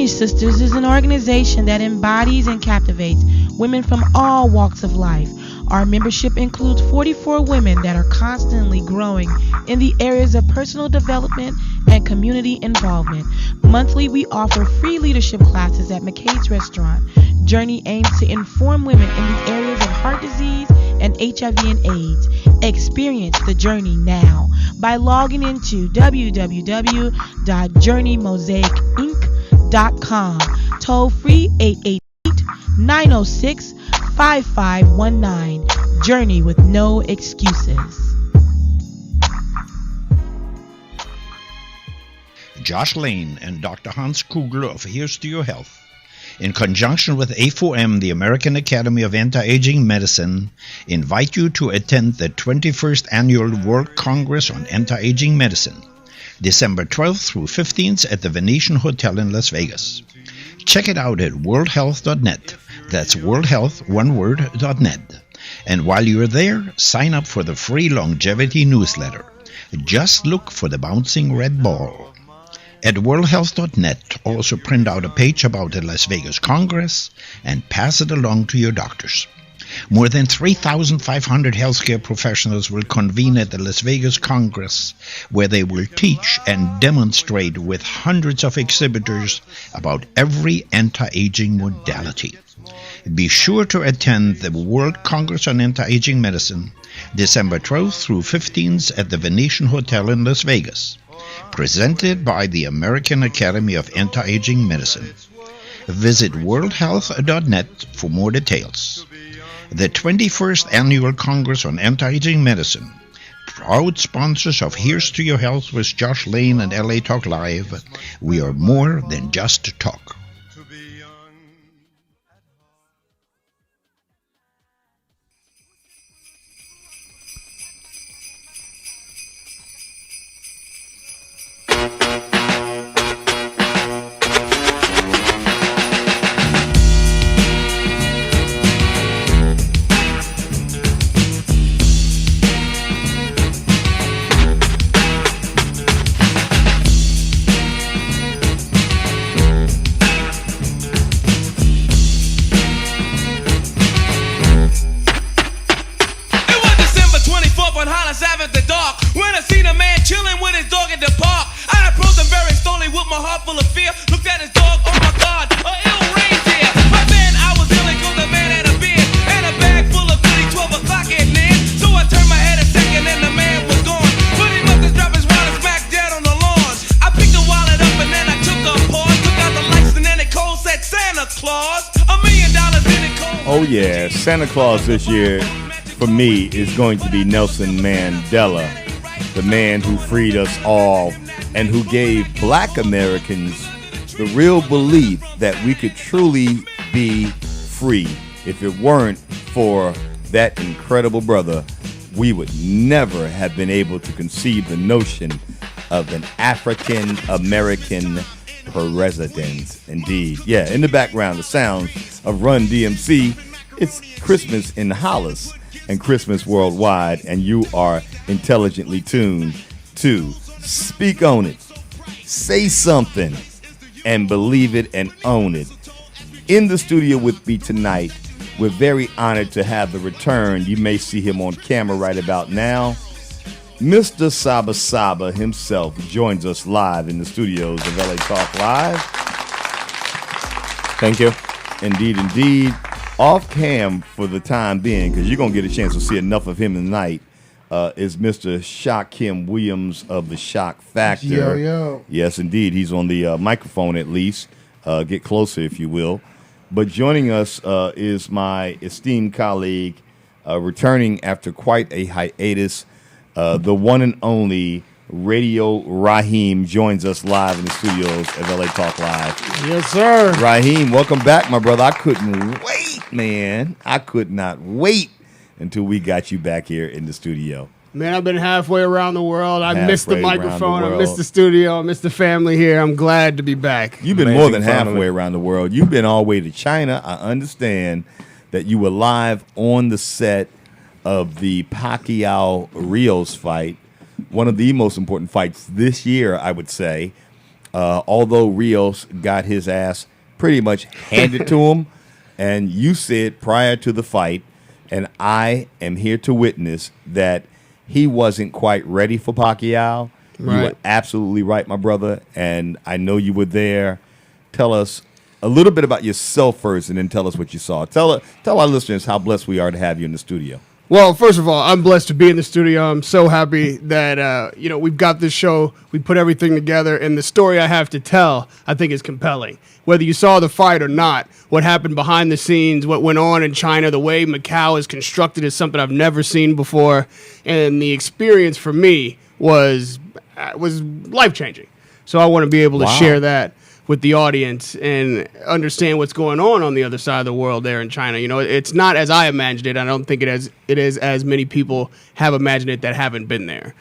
Sisters is an organization that embodies and captivates women from all walks of life. Our membership includes 44 women that are constantly growing in the areas of personal development and community involvement. Monthly, we offer free leadership classes at McCade's Restaurant. Journey aims to inform women in the areas of heart disease and HIV and AIDS. Experience the journey now by logging into www.journeymosaicinc.com. Toll free 888-906-5519. Journey with no excuses. Josh Lane and Dr. Hans Kugler of Here's to Your Health, in conjunction with A4M, the American Academy of Anti-Aging Medicine, invite you to attend the 21st Annual World Congress on Anti-Aging Medicine, December 12th through 15th at the Venetian Hotel in Las Vegas. Check it out at worldhealth.net. That's worldhealth, one word.net. And while you're there, sign up for the free longevity newsletter. Just look for the bouncing red ball. At worldhealth.net, also print out a page about the Las Vegas Congress and pass it along to your doctors. More than 3,500 healthcare professionals will convene at the Las Vegas Congress, where they will teach and demonstrate with hundreds of exhibitors about every anti-aging modality. Be sure to attend the World Congress on Anti-Aging Medicine, December 12th through 15th at the Venetian Hotel in Las Vegas. Presented by the American Academy of Anti-Aging Medicine. Visit worldhealth.net for more details. The 21st Annual Congress on Anti-Aging Medicine, proud sponsors of Here's to Your Health with Josh Lane and LA Talk Live. We are more than just talk. Santa Claus this year, for me, is going to be Nelson Mandela, the man who freed us all and who gave black Americans the real belief that we could truly be free. If it weren't for that incredible brother, we would never have been able to conceive the notion of an African American president. Indeed. Yeah, in the background, the sounds of Run DMC. It's Christmas in Hollis and Christmas worldwide, and you are intelligently tuned to Speak On It. Say something and believe it and own it. In the studio with me tonight, we're very honored to have the return. You may see him on camera right about now. Mr. Saba Saba himself joins us live in the studios of LA Talk Live. Thank you. Indeed, indeed. Off cam for the time being, because you're going to get a chance to see enough of him tonight, is Mr. Shakim Williams of the Shock Factor. Yo. Yes, indeed. He's on the microphone at least. Get closer, if you will. But joining us is my esteemed colleague, returning after quite a hiatus, the one and only Radio Raheem joins us live in the studios of LA Talk Live. Yes, sir. Raheem, welcome back, my brother. I couldn't wait, man. I could not wait until we got you back here in the studio. Man, I've been halfway around the world. I missed the Halfway around microphone. the I world. missed the studio. I missed the family here. I'm glad to be back. You've been more than halfway around the world. You've been all the way to China. I understand that you were live on the set of the Pacquiao-Rios fight, one of the most important fights this year, I would say. Although Rios got his ass pretty much handed to him, and you said prior to the fight, and I am here to witness that he wasn't quite ready for Pacquiao. You were Right. absolutely right, my brother, and I know you were there. Tell us a little bit about yourself first, and then tell us what you saw. Tell our listeners how blessed we are to have you in the studio. Well, first of all, I'm blessed to be in the studio. I'm so happy that we've got this show. We put everything together, and the story I have to tell, I think, is compelling. Whether you saw the fight or not, what happened behind the scenes, what went on in China, the way Macau is constructed is something I've never seen before, and the experience for me was life changing. So I want to be able to share that with the audience and understand what's going on the other side of the world there in China. You know, it's not as I imagined it. I don't think it is as many people have imagined it that haven't been there.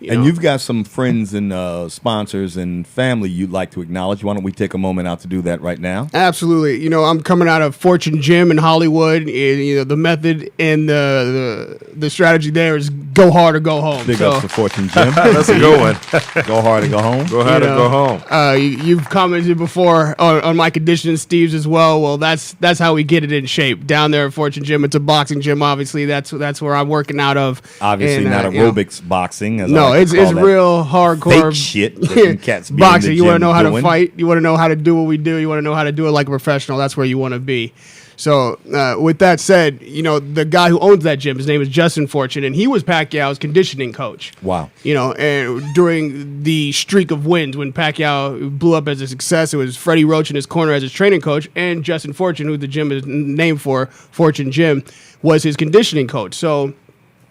And you've got some friends and sponsors and family you'd like to acknowledge. Why don't we take a moment out to do that right now? Absolutely. You know, I'm coming out of Fortune Gym in Hollywood. You know, the method and the strategy there is go hard or go home. Big ups to Fortune Gym. That's a good one. Go hard or go home. Go hard or go home. You've commented before on my conditioning, Steve's as well. Well, that's how we get it in shape down there at Fortune Gym. It's a boxing gym, obviously. That's where I'm working out of. Obviously, And, not aerobics boxing. As No, I like it's to call that real hardcore fake shit. That them cats be in boxing. the You want to gym know how to doing. fight. You want to know how to do what we do. You want to know how to do it like a professional. That's where you want to be. So, with that said, you know, the guy who owns that gym, his name is Justin Fortune, and he was Pacquiao's conditioning coach. Wow. You know, and during the streak of wins when Pacquiao blew up as a success, it was Freddie Roach in his corner as his training coach, and Justin Fortune, who the gym is named for, Fortune Gym, was his conditioning coach. So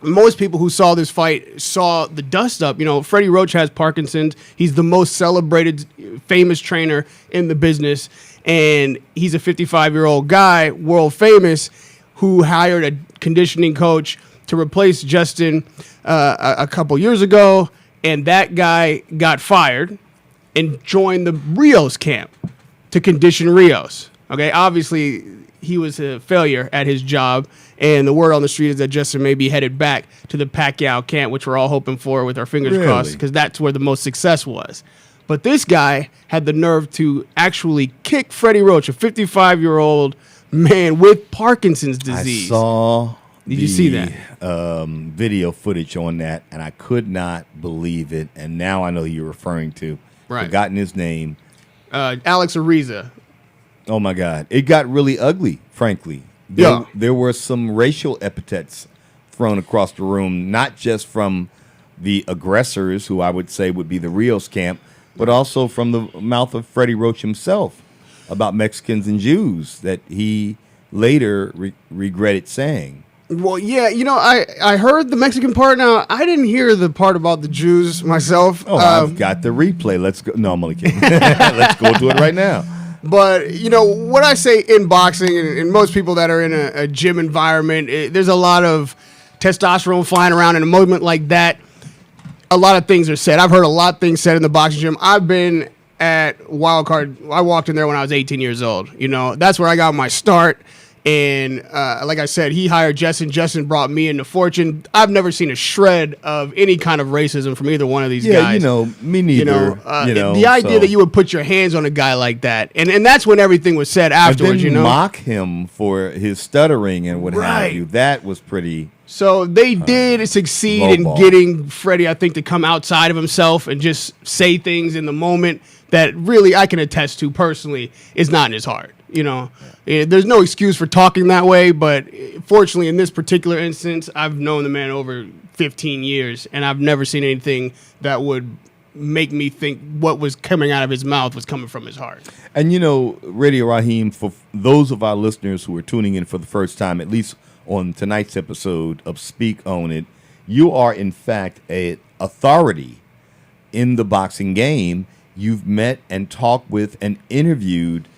most people who saw this fight saw the dust up. You know, Freddie Roach has Parkinson's. He's the most celebrated, famous trainer in the business. And he's a 55-year-old guy, world famous, who hired a conditioning coach to replace Justin a couple years ago. And that guy got fired and joined the Rios camp to condition Rios. Okay, obviously he was a failure at his job, and the word on the street is that Justin may be headed back to the Pacquiao camp, which we're all hoping for with our fingers Really? crossed, because that's where the most success was. But this guy had the nerve to actually kick Freddie Roach, a 55-year-old man with Parkinson's disease. I saw. Did you see that? Video footage on that, and I could not believe it. And now I know who you're referring to. Right. Forgotten his name. Alex Ariza. Oh my God! It got really ugly. Frankly, there were some racial epithets thrown across the room, not just from the aggressors, who I would say would be the Rios camp, but also from the mouth of Freddie Roach himself about Mexicans and Jews that he later regretted saying. Well, yeah, you know, I heard the Mexican part. Now, I didn't hear the part about the Jews myself. Oh, I've got the replay. Let's go. No, I'm only kidding. Let's go to it right now. But, you know, what I say in boxing, and most people that are in a gym environment, there's a lot of testosterone flying around. In a moment like that, a lot of things are said. I've heard a lot of things said in the boxing gym. I've been at Wildcard. I walked in there when I was 18 years old. You know, that's where I got my start. And like I said, he hired Justin. Justin brought me into Fortune. I've never seen a shred of any kind of racism from either one of these guys. Me neither. The idea that you would put your hands on a guy like that, and that's when everything was said afterwards. And then mock him for his stuttering and what have you. That was pretty. So they did succeed in getting Freddie, I think, to come outside of himself and just say things in the moment that really I can attest to personally is not in his heart. There's no excuse for talking that way, but fortunately in this particular instance, I've known the man over 15 years, and I've never seen anything that would make me think what was coming out of his mouth was coming from his heart. And Radio Raheem, for those of our listeners who are tuning in for the first time, at least on tonight's episode of Speak On It, you are in fact an authority in the boxing game. You've met and talked with and interviewed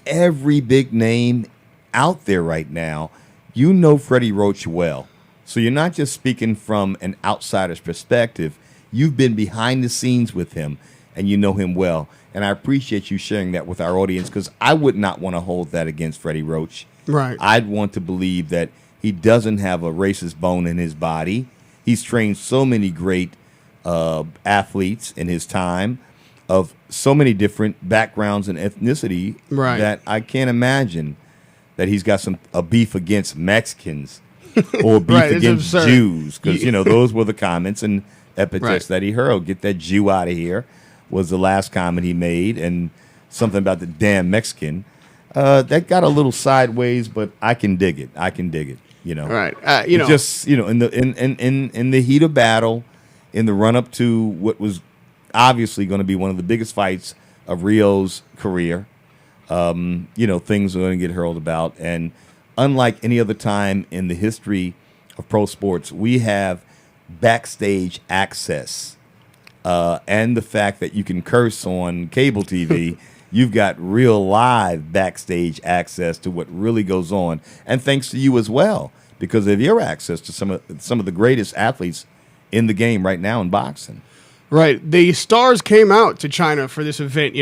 every big name out there right now. You know Freddie Roach well. So you're not just speaking from an outsider's perspective. You've been behind the scenes with him, and you know him well. And I appreciate you sharing that with our audience, because I would not want to hold that against Freddie Roach. Right. I'd want to believe that he doesn't have a racist bone in his body. He's trained so many great athletes in his time of so many different backgrounds and ethnicity that I can't imagine that he's got a beef against Mexicans or beef against Jews, because those were the comments and epithets that he hurled. Get that Jew out of here was the last comment he made, and something about the damn Mexican. That got a little sideways, but I can dig it. Right. Just in the heat of battle, in the run up to what was obviously going to be one of the biggest fights of Rio's career, things are going to get hurled about. And unlike any other time in the history of pro sports, we have backstage access. And the fact that you can curse on cable TV, you've got real live backstage access to what really goes on. And thanks to you as well, because of your access to some of the greatest athletes in the game right now in boxing. Right. The stars came out to China for this event,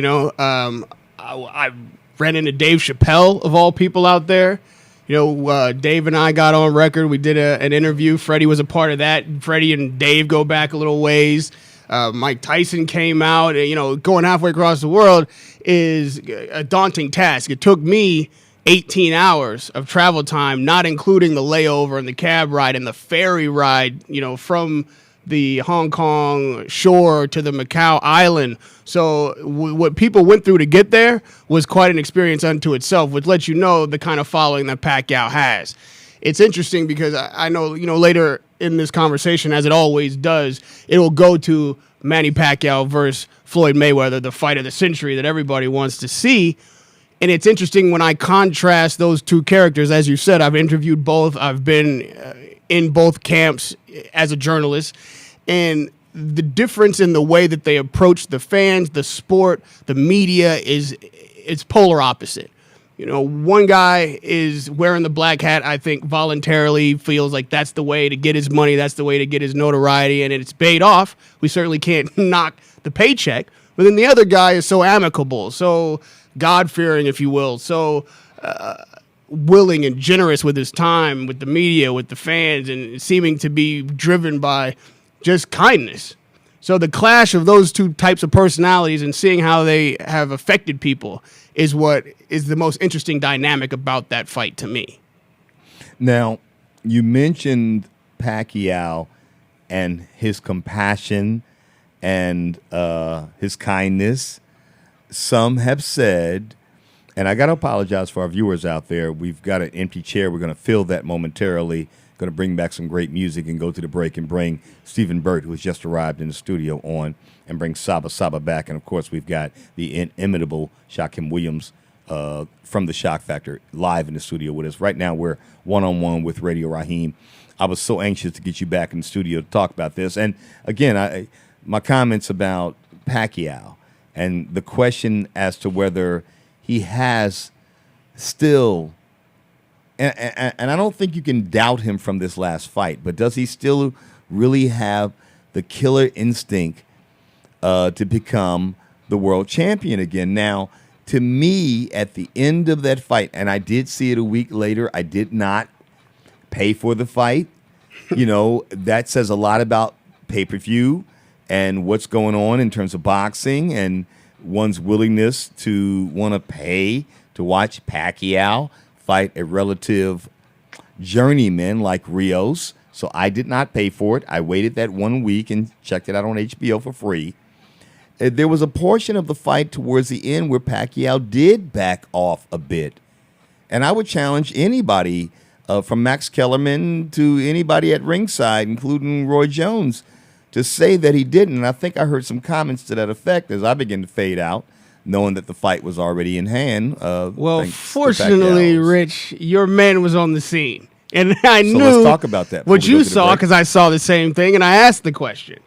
I ran into Dave Chappelle, of all people, out there. Dave and I got on record. We did an interview. Freddie was a part of that. Freddie and Dave go back a little ways. Mike Tyson came out. Going halfway across the world is a daunting task. It took me 18 hours of travel time, not including the layover and the cab ride and the ferry ride, from the Hong Kong shore to the Macau island. So what people went through to get there was quite an experience unto itself, which lets you know the kind of following that Pacquiao has. It's interesting because I know, later in this conversation, as it always does, it will go to Manny Pacquiao versus Floyd Mayweather, the fight of the century that everybody wants to see. And it's interesting when I contrast those two characters. As you said, I've interviewed both. I've been in both camps as a journalist. And the difference in the way that they approach the fans, the sport, the media it's polar opposite. One guy is wearing the black hat, I think voluntarily, feels like that's the way to get his money, that's the way to get his notoriety, and it's paid off. We certainly can't knock the paycheck. But then the other guy is so amicable, so God-fearing, if you will, so willing and generous with his time, with the media, with the fans, and seeming to be driven by just kindness. So the clash of those two types of personalities and seeing how they have affected people is what is the most interesting dynamic about that fight to me. Now, you mentioned Pacquiao and his compassion and his kindness. Some have said, and I got to apologize for our viewers out there, we've got an empty chair. We're going to fill that momentarily. Going to bring back some great music and go to the break and bring Stephen Burt, who has just arrived in the studio, on, and bring Saba back. And, of course, we've got the inimitable Shaquem Williams from the Shock Factor live in the studio with us. Right now we're one-on-one with Radio Raheem. I was so anxious to get you back in the studio to talk about this. And, again, my comments about Pacquiao and the question as to whether he has still – and I don't think you can doubt him from this last fight, but does he still really have the killer instinct to become the world champion again? Now, To me, at the end of that fight, and I did see it a week later, I did not pay for the fight. That says a lot about pay-per-view and what's going on in terms of boxing and one's willingness to want to pay to watch Pacquiao fight a relative journeyman like Rios. So I did not pay for it. I waited that 1 week and checked it out on HBO for free. There was a portion of the fight towards the end where Pacquiao did back off a bit. And I would challenge anybody from Max Kellerman to anybody at ringside, including Roy Jones, to say that he didn't. And I think I heard some comments to that effect as I began to fade out, knowing that the fight was already in hand. Well, fortunately, Rich, your man was on the scene. And I knew let's talk about that what you saw because I saw the same thing, and I asked the question.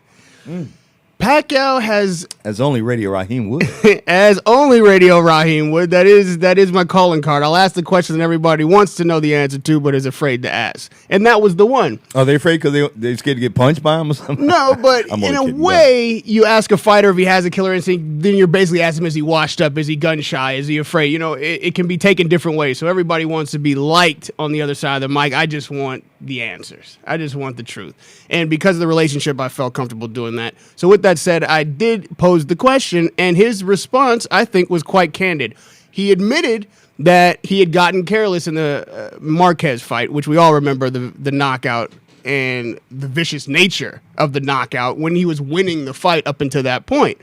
Pacquiao has, as only Radio Raheem would, as only Radio Raheem would. That is my calling card. I'll ask the question that everybody wants to know the answer to, but is afraid to ask, and that was the one. Are they afraid because they're scared to get punched by him or something? No, but in a way, you ask a fighter if he has a killer instinct, then you're basically asking him: is he washed up? Is he gun shy? Is he afraid? It can be taken different ways. So everybody wants to be liked on the other side of the mic. I just want the answers. I just want the truth. And because of the relationship, I felt comfortable doing that. So with that said, I did pose the question, and his response, I think, was quite candid. He admitted that he had gotten careless in the Marquez fight, which we all remember the knockout and the vicious nature of the knockout when he was winning the fight up until that point.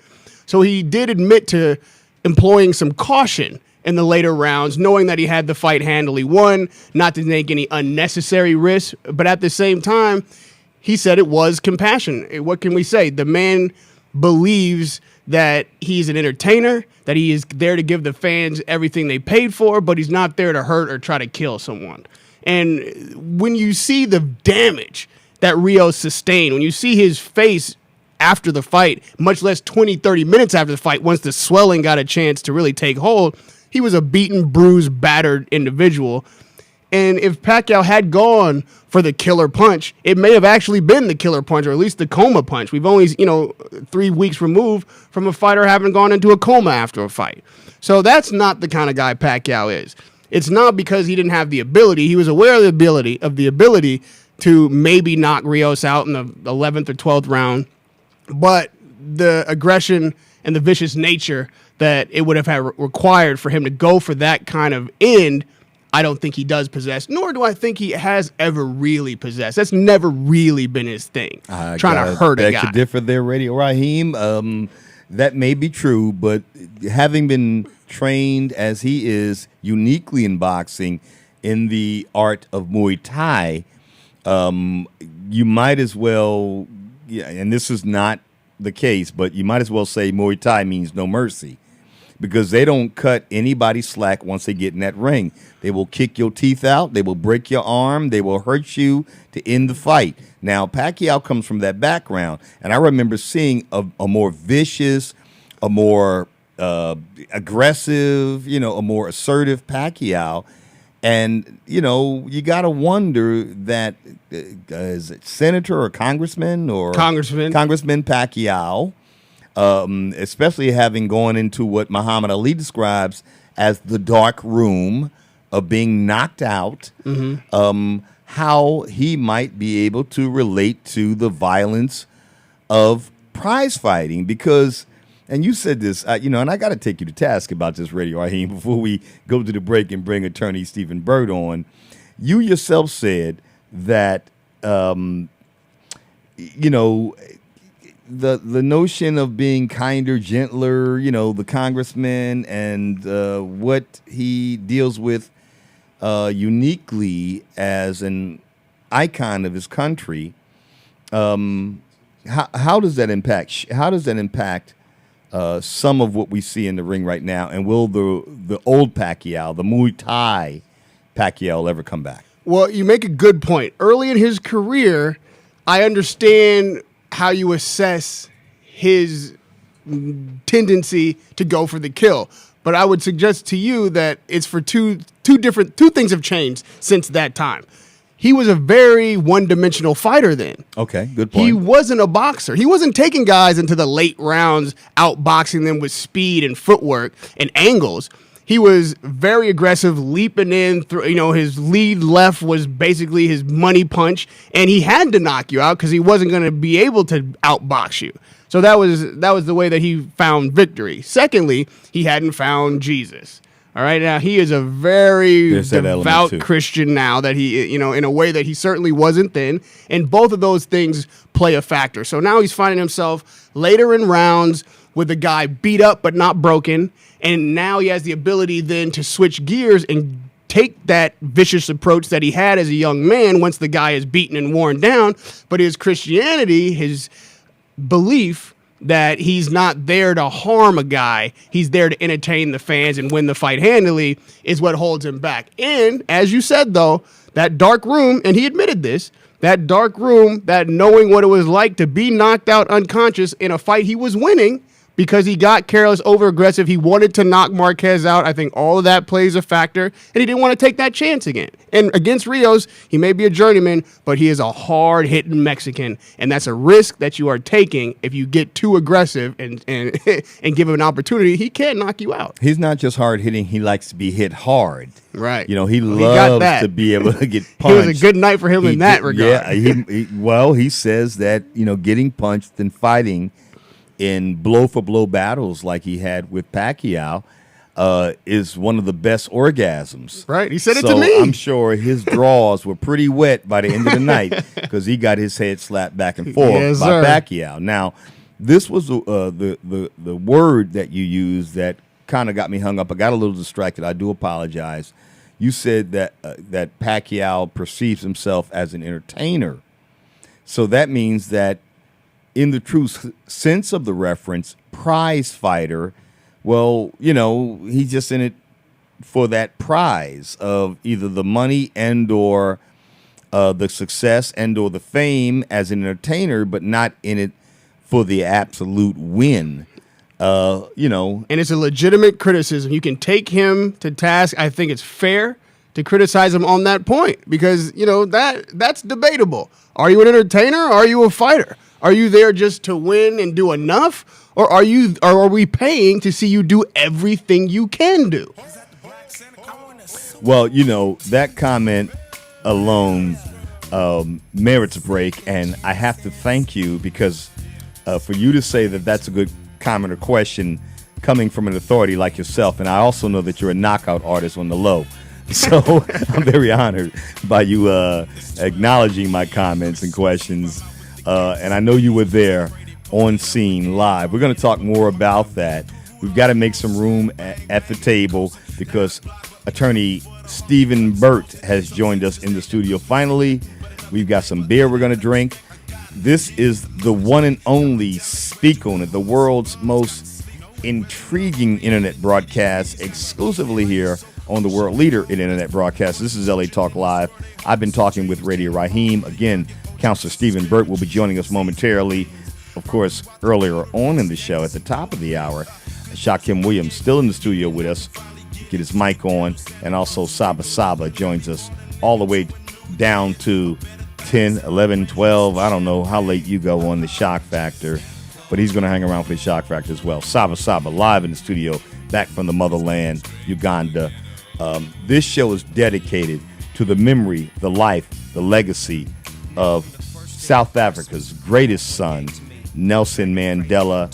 So he did admit to employing some caution in the later rounds, knowing that he had the fight handily won, not to take any unnecessary risks. But at the same time, he said it was compassion. What can we say? The man believes that he's an entertainer, that he is there to give the fans everything they paid for, but he's not there to hurt or try to kill someone. And when you see the damage that Rios sustained, when you see his face after the fight, much less 20, 30 minutes after the fight, once the swelling got a chance to really take hold, he was a beaten, bruised, battered individual. And if Pacquiao had gone for the killer punch, it may have actually been the killer punch, or at least the coma punch. We've only, 3 weeks removed from a fighter having gone into a coma after a fight. So that's not the kind of guy Pacquiao is. It's not because he didn't have the ability. He was aware of the ability to maybe knock Rios out in the 11th or 12th round, but the aggression and the vicious nature that it would have had required for him to go for that kind of end, I don't think he does possess, nor do I think he has ever really possessed. That's never really been his thing, trying to hurt a guy. Beg to differ there, Radio Raheem. That may be true, but having been trained as he is uniquely in boxing in the art of Muay Thai, you might as well, and this is not the case, but you might as well say Muay Thai means no mercy, because they don't cut anybody slack once they get in that ring. They will kick your teeth out. They will break your arm. They will hurt you to end the fight. Now, Pacquiao comes from that background, and I remember seeing a more vicious, a more aggressive, a more assertive Pacquiao. And, you got to wonder that, is it Senator or Congressman or Congressman Pacquiao, especially having gone into what Muhammad Ali describes as the dark room of being knocked out, how he might be able to relate to the violence of prize fighting. Because, and you said this, and I got to take you to task about this, Radio Raheem, before we go to the break and bring attorney Stephen Bird on. You yourself said that, the notion of being kinder, gentler, the congressman and what he deals with uniquely as an icon of his country. How does that impact? How does that impact some of what we see in the ring right now? And will the old Pacquiao, the Muay Thai Pacquiao, ever come back? Well, you make a good point. Early in his career, I understand how you assess his tendency to go for the kill. But I would suggest to you that it's for two things have changed since that time. he was a very one-dimensional fighter then. Okay, good point. He wasn't a boxer. He wasn't taking guys into the late rounds, outboxing them with speed and footwork and angles. He was very aggressive, leaping in. His lead left was basically his money punch, and he had to knock you out because he wasn't going to be able to outbox you. So that was the way that he found victory. Secondly, he hadn't found Jesus. All right, now he is a very devout Christian now that he, in a way that he certainly wasn't then. And both of those things play a factor. So now he's finding himself later in rounds with a guy beat up but not broken. And now he has the ability then to switch gears and take that vicious approach that he had as a young man once the guy is beaten and worn down. But his Christianity, his belief that he's not there to harm a guy, he's there to entertain the fans and win the fight handily, is what holds him back. And as you said, though, that dark room, and he admitted this, that dark room, that knowing what it was like to be knocked out unconscious in a fight he was winning because he got careless, over-aggressive. He wanted to knock Marquez out. I think all of that plays a factor, and he didn't want to take that chance again. And against Rios, he may be a journeyman, but he is a hard-hitting Mexican, and that's a risk that you are taking if you get too aggressive and give him an opportunity. He can knock you out. He's not just hard-hitting. He likes to be hit hard. Right. He loves to be able to get punched. It was a good night for him in that regard. Yeah, he says that, getting punched and fighting in blow-for-blow battles like he had with Pacquiao is one of the best orgasms. Right, he said it to me. I'm sure his draws were pretty wet by the end of the night because he got his head slapped back and forth by Pacquiao. Now, this was the word that you used that kind of got me hung up. I got a little distracted. I do apologize. You said that that Pacquiao perceives himself as an entertainer. So that means that in the true sense of the reference, prize fighter, well, he's just in it for that prize of either the money and or the success and or the fame as an entertainer, but not in it for the absolute win. And it's a legitimate criticism. You can take him to task. I think it's fair to criticize him on that point because, that's debatable. Are you an entertainer or are you a fighter? Are you there just to win and do enough? Or are we paying to see you do everything you can do? Well, that comment alone merits a break, and I have to thank you because for you to say that that's a good comment or question coming from an authority like yourself, and I also know that you're a knockout artist on the low. So I'm very honored by you acknowledging my comments and questions. And I know you were there on scene live. We're going to talk more about that. We've got to make some room at the table because attorney Stephen Burt has joined us in the studio. Finally, we've got some beer we're going to drink. This is the one and only Speak On It, the world's most intriguing internet broadcast, exclusively here on the world leader in internet broadcasts. This is LA Talk Live. I've been talking with Radio Raheem. Again, Counselor Stephen Burt will be joining us momentarily. Of course, earlier on in the show, at the top of the hour, Shaquem Williams still in the studio with us, get his mic on, and also Saba Saba joins us all the way down to 10, 11, 12. I don't know how late you go on the Shock Factor, but he's going to hang around for the Shock Factor as well. Saba Saba live in the studio, back from the motherland, Uganda. This show is dedicated to the memory, the life, the legacy of South Africa's greatest son, Nelson Mandela.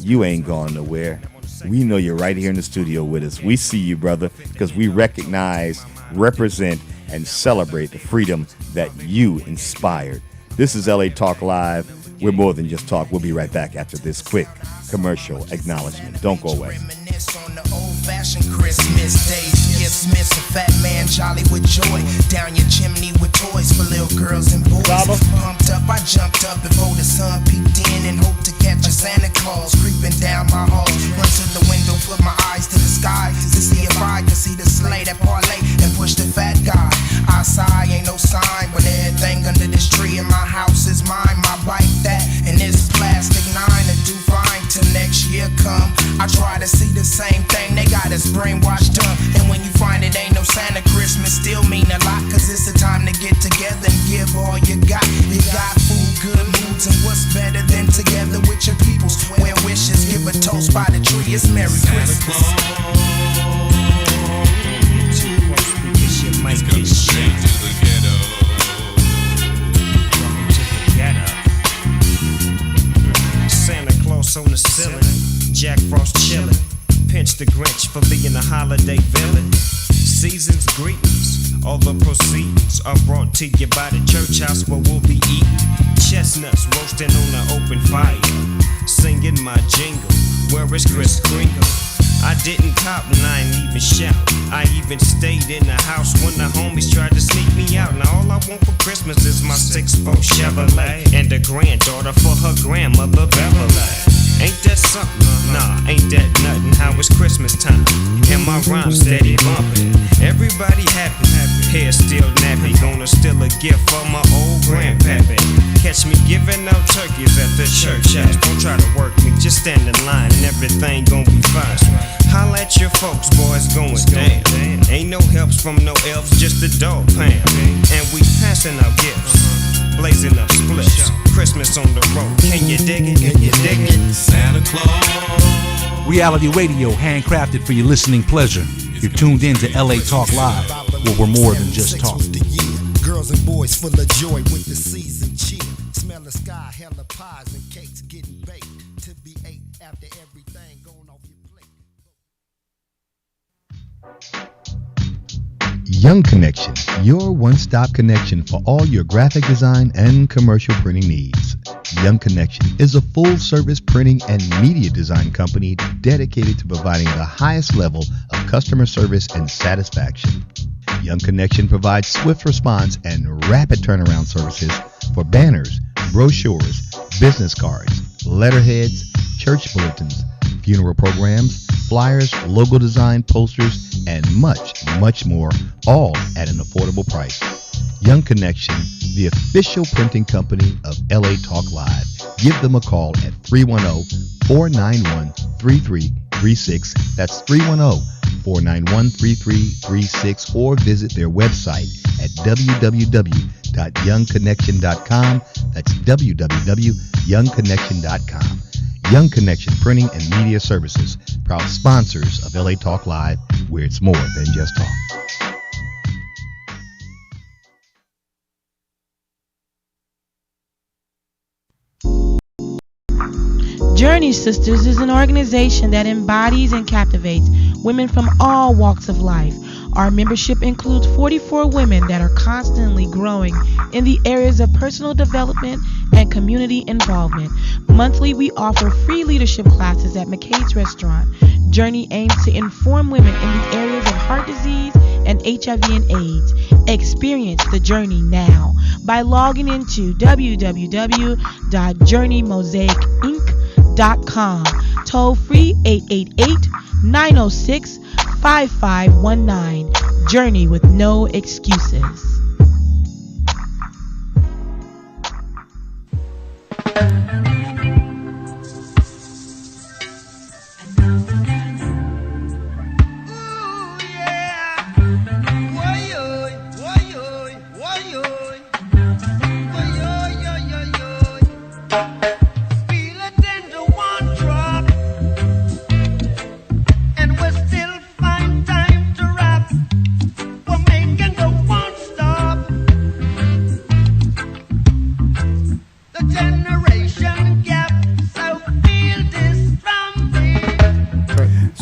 You ain't gone nowhere. We know you're right here in the studio with us. We see you, brother, because we recognize, represent, and celebrate the freedom that you inspired. This is LA Talk Live. We're more than just talk. We'll be right back after this quick commercial acknowledgement. Don't go away. On the old-fashioned Christmas days, gifts miss a fat man jolly with joy. Down your chimney with toys for little girls and boys. Pumped up, I jumped up before the sun peeked in and hoped to catch a Santa Claus creeping down my hall. Run to the window, put my eyes to the sky to see if I could see the sleigh that parlay and push the fat guy. I sigh, ain't no sign, but everything under this tree in my house is mine. My bike that and this plastic 9 to do fine till next year come. I try to see the same thing, they got us brainwashed up. And when you find it ain't no Santa, Christmas still mean a lot, cause Cause it's the time to get together and give all you got. You got food, good moods, and what's better than together with your peoples. Where wishes, give a toast by the tree. It's Merry Christmas. Let's come straight to the ghetto. Welcome to the ghetto. Santa Claus on the ceiling, Jack Frost chillin', Pinch the Grinch for being a holiday villain. Season's greetings, all the proceeds are brought to you by the church house where we'll be eating chestnuts roasting on the open fire, singing my jingle, where is Kris Kringle? I didn't cop and I ain't even shout. I even stayed in the house when the homies tried to sneak me out. Now all I want for Christmas is my 6'4" Chevrolet and a granddaughter for her grandmother Beverly. Ain't that something? Nah, ain't that nothing. How it's Christmas time and my rhyme steady bumping. Everybody happy, hair still nappy. Gonna steal a gift for my old grandpappy. Catch me giving out turkeys at the church house. Don't try to work me, just stand in line and everything gon' be fine. Holla at your folks, boys going down. Ain't no helps from no elves, just a dog pound. And we passing out gifts, blazing up splits. Christmas on the road, can you dig it? Can you dig it? Santa Claus. Reality radio, handcrafted for your listening pleasure. You're tuned in to LA Talk Live, where we're more than just talk. Girls and boys full of joy with the season cheer. Smell the sky, hella pies and cakes getting baked to be ate after everything going off your plate. Young Connection, your one-stop connection for all your graphic design and commercial printing needs. Young Connection is a full-service printing and media design company dedicated to providing the highest level of customer service and satisfaction. Young Connection provides swift response and rapid turnaround services for banners, brochures, business cards, letterheads, church bulletins, funeral programs, flyers, logo design, posters, and much, much more, all at an affordable price. Young Connection, the official printing company of LA Talk Live. Give them a call at 310-491-3336. That's 310-491-3336, or visit their website at www.youngconnection.com. That's www.youngconnection.com. Young Connection Printing and Media Services, proud sponsors of LA Talk Live, where it's more than just talk. Journey Sisters is an organization that embodies and captivates women from all walks of life. Our membership includes 44 women that are constantly growing in the areas of personal development and community involvement. Monthly, we offer free leadership classes at McKay's Restaurant. Journey aims to inform women in the areas of heart disease and HIV and AIDS. Experience the journey now by logging into www.journeymosaicinc.com. Toll free 888-906-5519. Journey with no excuses.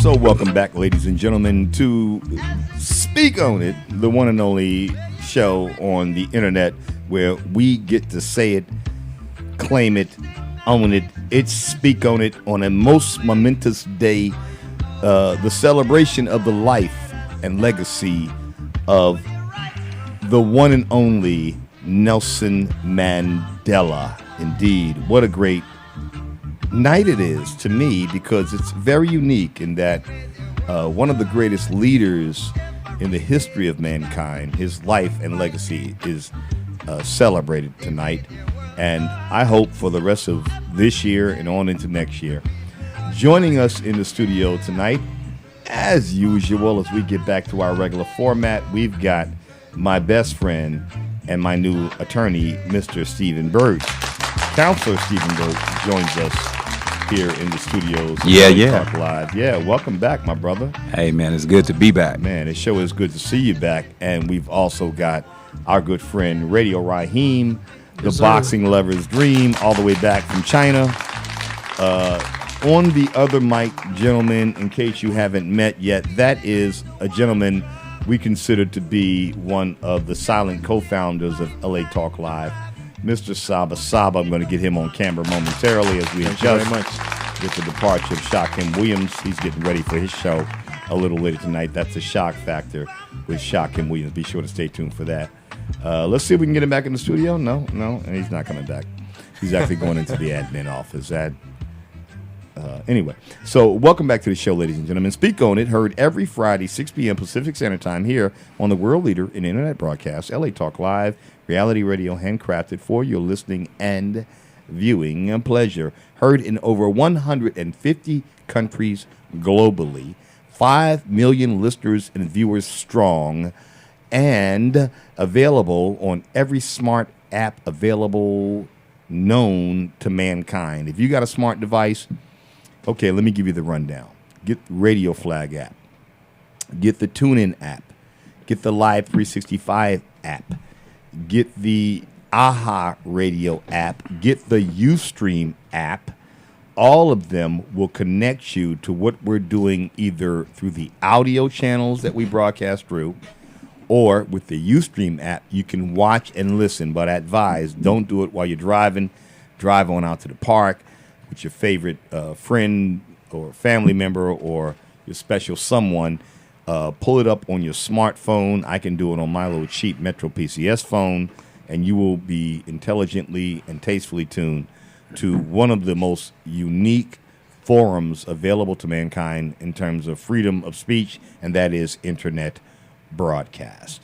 So welcome back, ladies and gentlemen, to Speak On It, the one and only show on the internet where we get to say it, claim it, own it. It's Speak On It on a most momentous day, the celebration of the life and legacy of the one and only Nelson Mandela. Indeed, what a great night it is to me, because it's very unique in that one of the greatest leaders in the history of mankind, his life and legacy is celebrated tonight, and I hope for the rest of this year and on into next year. Joining us in the studio tonight, as usual, as we get back to our regular format, we've got my best friend and my new attorney, Mr. Stephen Burt. Counselor Stephen Burt joins us here in the studios. Talk Live. Yeah, welcome back, my brother. Hey, man, it's good to be back. Man, it sure is good to see you back. And we've also got our good friend Radio Raheem, the boxing lover's dream, all the way back from China. On the other mic, gentlemen, in case you haven't met yet, that is a gentleman we consider to be one of the silent co-founders of LA Talk Live, Mr. Saba Saba. I'm going to get him on camera momentarily as we adjust with the departure of Shaquem Williams. He's getting ready for his show a little later tonight. That's the Shock Factor with Shaquem Williams. Be sure to stay tuned for that. Let's see if we can get him back in the studio. No, and he's not coming back. He's actually going into the admin office. Anyway, so welcome back to the show, ladies and gentlemen. Speak On It, heard every Friday, 6 p.m. Pacific Standard Time here on the world leader in internet broadcast, LA Talk Live, reality radio handcrafted for your listening and viewing pleasure. Heard in over 150 countries globally, 5 million listeners and viewers strong, and available on every smart app available known to mankind. If you got a smart device, okay, let me give you the rundown. Get the Radio Flag app. Get the TuneIn app. Get the Live 365 app. Get the AHA Radio app. Get the Ustream app. All of them will connect you to what we're doing either through the audio channels that we broadcast through, or with the Ustream app, you can watch and listen. But I advise, don't do it while you're driving. Drive on out to the park with your favorite friend or family member or your special someone. Pull it up on your smartphone. I can do it on my little cheap Metro PCS phone, and you will be intelligently and tastefully tuned to one of the most unique forums available to mankind in terms of freedom of speech, and that is internet broadcast.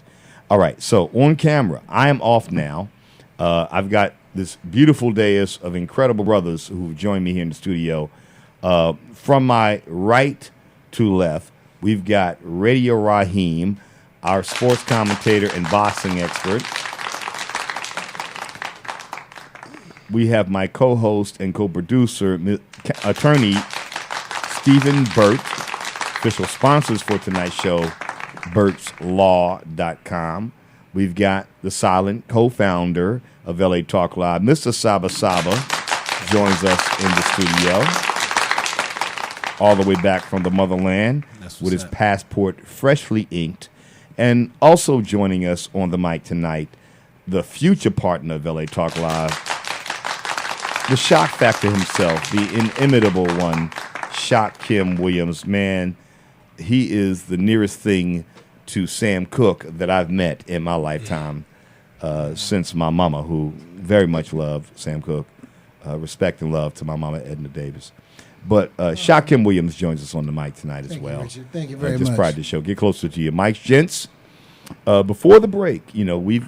All right, so on camera, I am off now. I've got this beautiful dais of incredible brothers who've joined me here in the studio. From my right to left, we've got Radio Raheem, our sports commentator and boxing expert. We have my co-host and co-producer, attorney Stephen Burt. Official sponsors for tonight's show, BurtsLaw.com. We've got the silent co-founder of LA Talk Live, Mr. Saba Saba, joins us in the studio, all the way back from the motherland with his passport freshly inked. And also joining us on the mic tonight, the future partner of LA Talk Live, the shock factor himself, the inimitable one, Shaquem Williams. Man, he is the nearest thing to Sam Cooke that I've met in my lifetime since my mama, who very much loved Sam Cooke. Respect and love to my mama, Edna Davis. But Shaquem Williams joins us on the mic tonight as well. Thank you, Richard. Thank you very much. Just pride the show. Get closer to your mics, gents. Before the break, we've,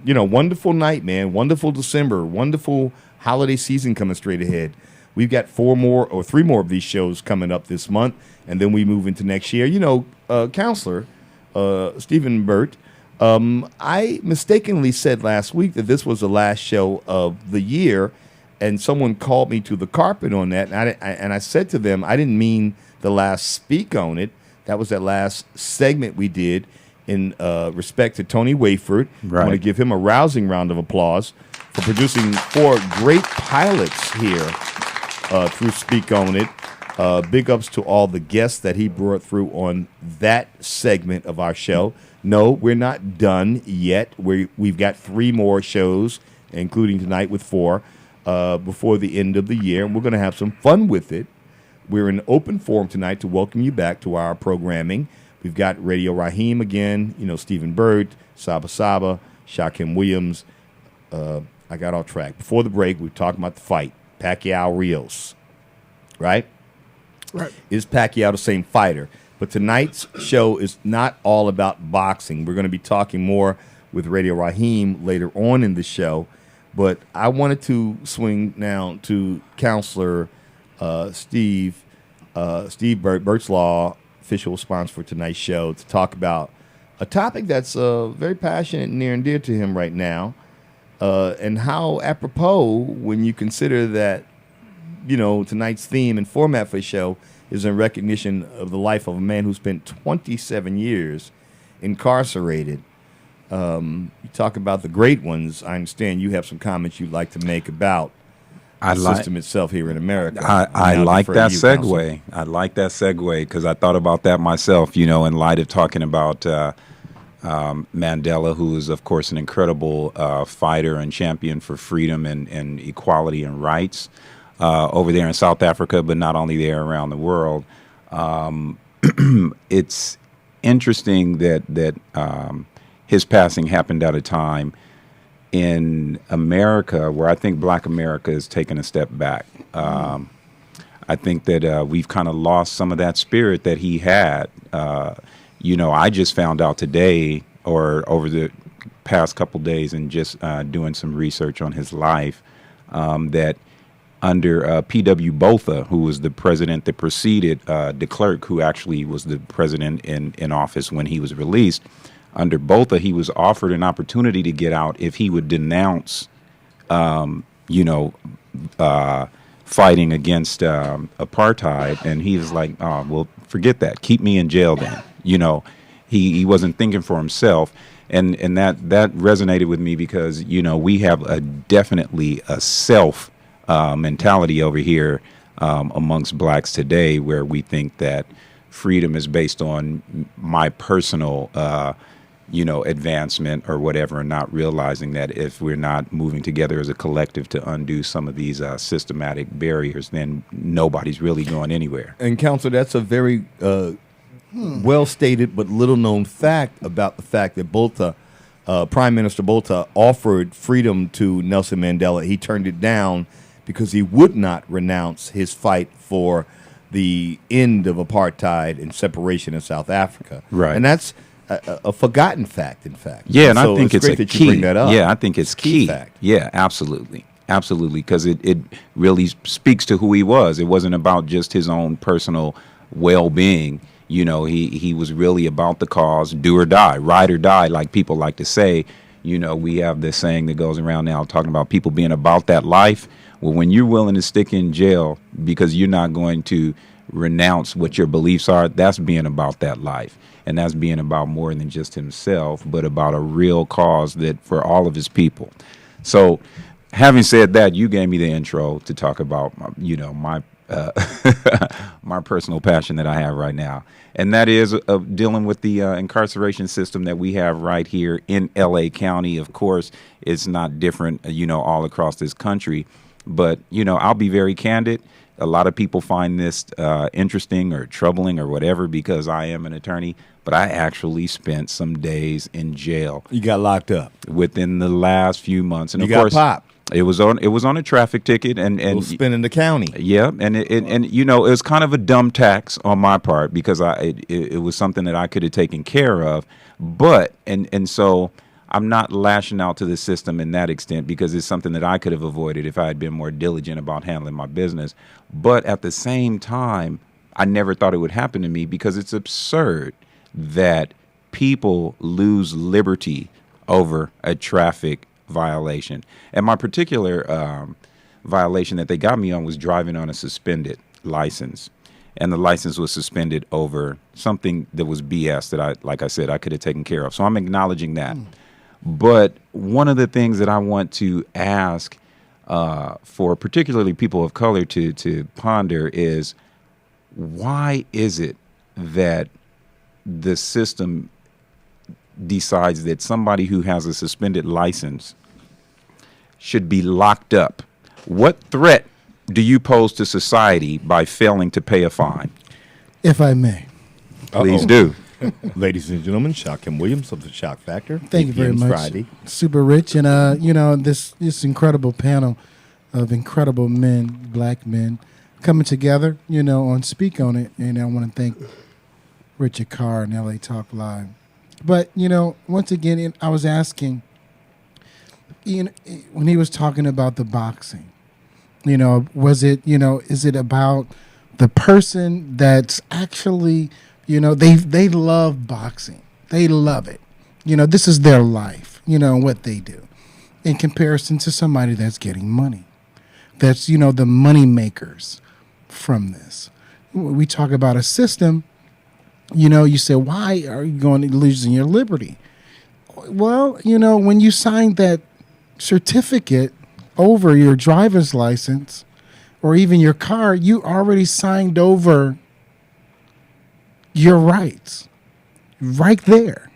wonderful night, man. Wonderful December. Wonderful holiday season coming straight ahead. We've got 3 more of these shows coming up this month, and then we move into next year. Counselor Stephen Burt, I mistakenly said last week that this was the last show of the year, and someone called me to the carpet on that, and I said to them, I didn't mean the last Speak On It. That was that last segment we did in respect to Tony Wayford. Right. I want to give him a rousing round of applause for producing 4 great pilots here through Speak On It. Big ups to all the guests that he brought through on that segment of our show. No, we're not done yet. We've got 3 more shows, including tonight with 4, before the end of the year, and we're going to have some fun with it. We're in open forum tonight to welcome you back to our programming. We've got Radio Raheem again, Stephen Burt, Saba Saba, Shaquem Williams. I got off track. Before the break, we were talking about the fight, Pacquiao-Rios, right? Right. Is Pacquiao the same fighter? But tonight's show is not all about boxing. We're going to be talking more with Radio Raheem later on in the show. But I wanted to swing now to Counselor Steve Burt, Burt's Law, official sponsor for tonight's show, to talk about a topic that's very passionate and near and dear to him right now, and how apropos when you consider that, tonight's theme and format for the show is in recognition of the life of a man who spent 27 years incarcerated. You talk about the great ones. I understand you have some comments you'd like to make about the system itself here in America. I like that segue. Counselor. I like that segue because I thought about that myself, in light of talking about Mandela, who is, of course, an incredible fighter and champion for freedom and equality and rights over there in South Africa, but not only there, around the world. It's interesting that his passing happened at a time in America where I think Black America has taken a step back. I think that we've kind of lost some of that spirit that he had. I just found out today or over the past couple days and just doing some research on his life that under P.W. Botha, who was the president that preceded de Klerk, who actually was the president in office when he was released, under Botha, he was offered an opportunity to get out if he would denounce, fighting against apartheid. And he was like, oh, well, forget that. Keep me in jail then. He wasn't thinking for himself. And that resonated with me because, we have definitely a self mentality over here amongst blacks today where we think that freedom is based on my personal advancement or whatever, and not realizing that if we're not moving together as a collective to undo some of these systematic barriers, then nobody's really going anywhere. And Counselor, that's a very well stated but little known fact about the fact that Botha, Prime Minister Botha, offered freedom to Nelson Mandela. He turned it down because he would not renounce his fight for the end of apartheid and separation in South Africa. Right. And that's a forgotten fact, in fact. Yeah, and I think it's great a that you key. bring that up. Yeah, I think it's key. Fact. Yeah, absolutely, because it really speaks to who he was. It wasn't about just his own personal well-being. He was really about the cause, do or die, ride or die, like people like to say. We have this saying that goes around now talking about people being about that life. Well, when you're willing to stick in jail because you're not going to renounce what your beliefs are, that's being about that life. And that's being about more than just himself, but about a real cause that for all of his people. So having said that, you gave me the intro to talk about, my my personal passion that I have right now. And that is dealing with the incarceration system that we have right here in L.A. County. Of course, it's not different, all across this country. But, I'll be very candid. A lot of people find this interesting or troubling or whatever because I am an attorney. But I actually spent some days in jail. You got locked up within the last few months, and you of got course, popped. It was on a traffic ticket, and spinning the county. Yeah, and it was kind of a dumb tax on my part because it was something that I could have taken care of, but and so I'm not lashing out to the system in that extent because it's something that I could have avoided if I had been more diligent about handling my business. But at the same time, I never thought it would happen to me because it's absurd that people lose liberty over a traffic violation. And my particular violation that they got me on was driving on a suspended license. And the license was suspended over something that was BS that like I said, I could have taken care of. So I'm acknowledging that. But one of the things that I want to ask for particularly people of color to ponder is, why is it that the system decides that somebody who has a suspended license should be locked up? What threat do you pose to society by failing to pay a fine? If I may. Please do. Ladies and gentlemen, Shaquem Williams of the Shock Factor. Thank you very much. Friday. Super Rich. And, this incredible panel of incredible men, black men, coming together, on Speak On It. And I want to thank Richard Karr and LA Talk Live. But, once again, I was asking, when he was talking about the boxing, was it, is it about the person that's actually, they love boxing. They love it. This is their life, what they do in comparison to somebody that's getting money. That's, the money makers from this. We talk about a system, you say, why are you going to losing your liberty? Well, when you signed that certificate over your driver's license or even your car, you already signed over your rights right there.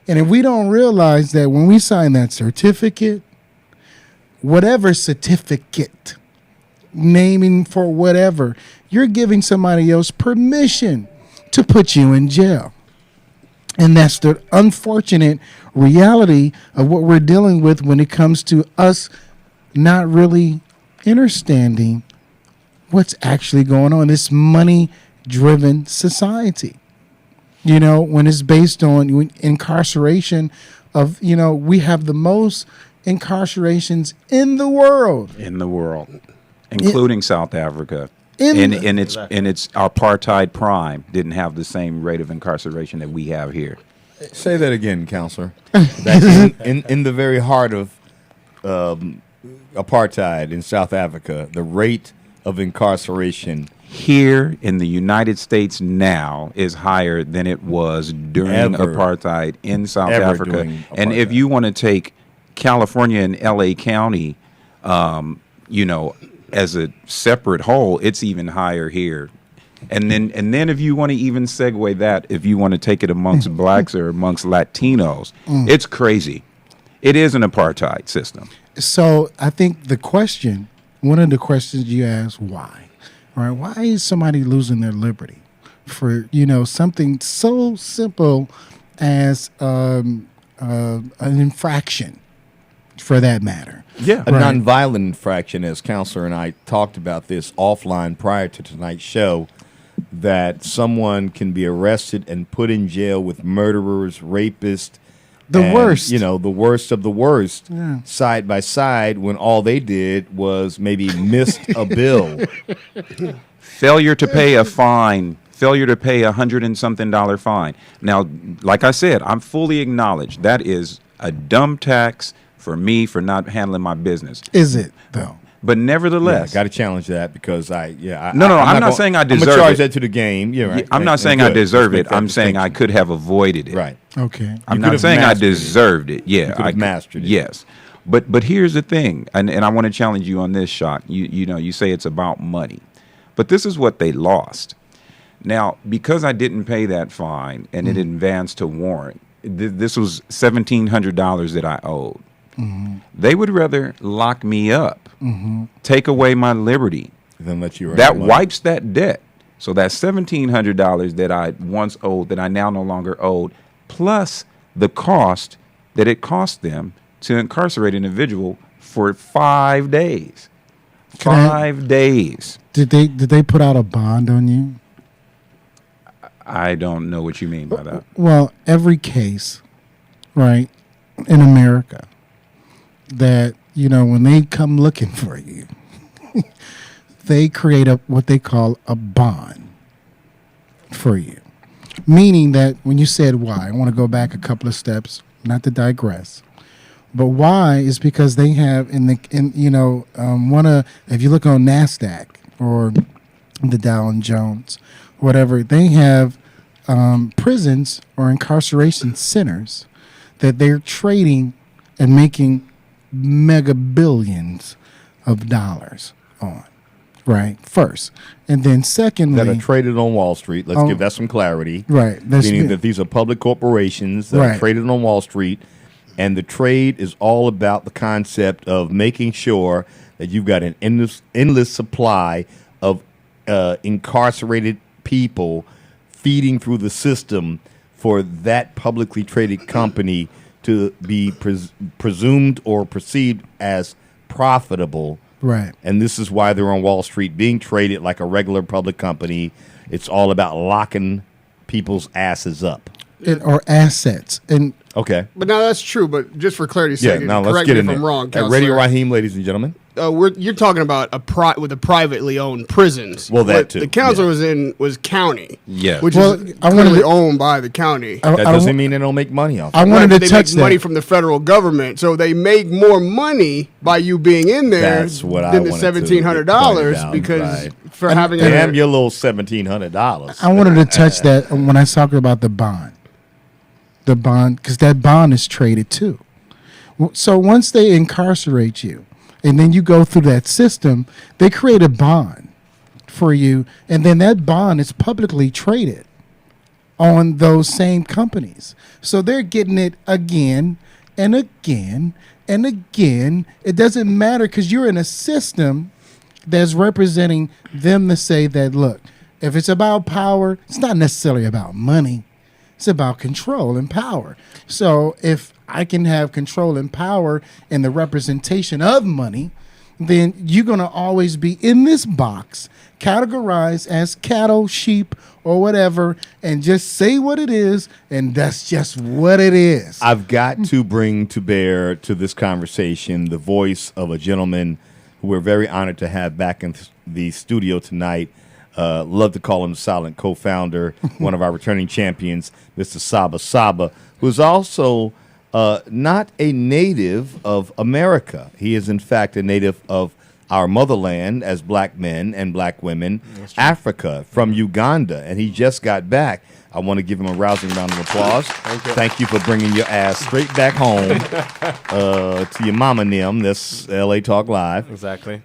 And if we don't realize that when we sign that certificate, whatever certificate, naming for whatever, you're giving somebody else permission to put you in jail. And that's the unfortunate reality of what we're dealing with when it comes to us not really understanding what's actually going on. This money-driven society. When it's based on incarceration of, we have the most incarcerations in the world. Including South Africa. In its apartheid prime, didn't have the same rate of incarceration that we have here. Say that again, counselor. That in the very heart of apartheid in South Africa, the rate of incarceration here in the United States now is higher than it was during apartheid in South Africa. And if you want to take California and LA County, as a separate whole, it's even higher here. And then if you want to even segue that, if you want to take it amongst blacks or amongst Latinos, it's crazy. It is an apartheid system. So I think one of the questions you ask, why? All right, why is somebody losing their liberty for, something so simple as an infraction, for that matter? Yeah, a nonviolent infraction, as Counselor and I talked about this offline prior to tonight's show, that someone can be arrested and put in jail with murderers, rapists, worst. The worst of the worst, side by side, when all they did was maybe missed a bill. Failure to pay a fine. Failure to pay $100 and something fine. Now, like I said, I'm fully acknowledged that is a dumb tax for me for not handling my business. Is it though? But nevertheless, got to challenge that because I'm not saying I deserve it. I'm gonna charge that to the game. Yeah, right. I'm not saying I deserve it. I'm saying I could have avoided it. Right. Okay. I'm not saying I deserved it. Yeah, I mastered it. Yes, but here's the thing, and I want to challenge you on this, Shock. You say it's about money, but this is what they lost. Now, because I didn't pay that fine and it advanced to warrant, this was $1,700 that I owed. Mm-hmm. They would rather lock me up, take away my liberty, than let you. That wipes that debt. So that $1,700 that I once owed, that I now no longer owed, plus the cost that it cost them to incarcerate an individual for 5 days. 5 days. Did they put out a bond on you? I don't know what you mean by that. Well, every case, right, in America, that, when they come looking for you, they create what they call a bond for you. Meaning that when you said why, I want to go back a couple of steps, not to digress. But why is because they have if you look on NASDAQ or the Dow and Jones, whatever, they have prisons or incarceration centers that they're trading and making mega billions of dollars on, right? First. And then secondly, that are traded on Wall Street. Let's give that some clarity. Right. Meaning that these are public corporations that are traded on Wall Street, and the trade is all about the concept of making sure that you've got an endless supply of incarcerated people feeding through the system for that publicly traded company to be presumed or perceived as profitable. Right. And this is why they're on Wall Street being traded like a regular public company. It's all about locking people's asses up. Or assets. And Okay. But now that's true. But just for clarity's sake, now let's correct get me in if I'm there. wrong. At Counselor. Radio Raheem, ladies and gentlemen. You're talking about with the privately owned prisons. Well, that What too, the counselor was county. Yes. Which Well, is I wanted clearly to- owned by the county. That doesn't mean they don't make money off. I wanted Right, to they touch make money that. from the federal government, so they make more money by you being in there That's what I than the wanted to $1,700 point out, because right. for having Damn your little $1,700. I wanted to touch that when I talk about the bond. The bond, because that bond is traded too. So once they incarcerate you, and then you go through that system, they create a bond for you, and then that bond is publicly traded on those same companies. So they're getting it again and again and again. It doesn't matter because you're in a system that's representing them to say that, look, if it's about power, it's not necessarily about money. It's about control and power. So if I can have control and power in the representation of money, then you're going to always be in this box, categorized as cattle, sheep, or whatever, and just say what it is, and that's just what it is. I've got to bring to bear to this conversation the voice of a gentleman who we're very honored to have back in the studio tonight. Love to call him Silent co-founder, one of our returning champions, Mr. Saba Saba, who's also not a native of America. He is, in fact, a native of our motherland as black men and black women, Africa, from Uganda, and he just got back. I want to give him a rousing round of applause. Thank you for bringing your ass straight back home to your mama nim. This LA Talk Live. Exactly.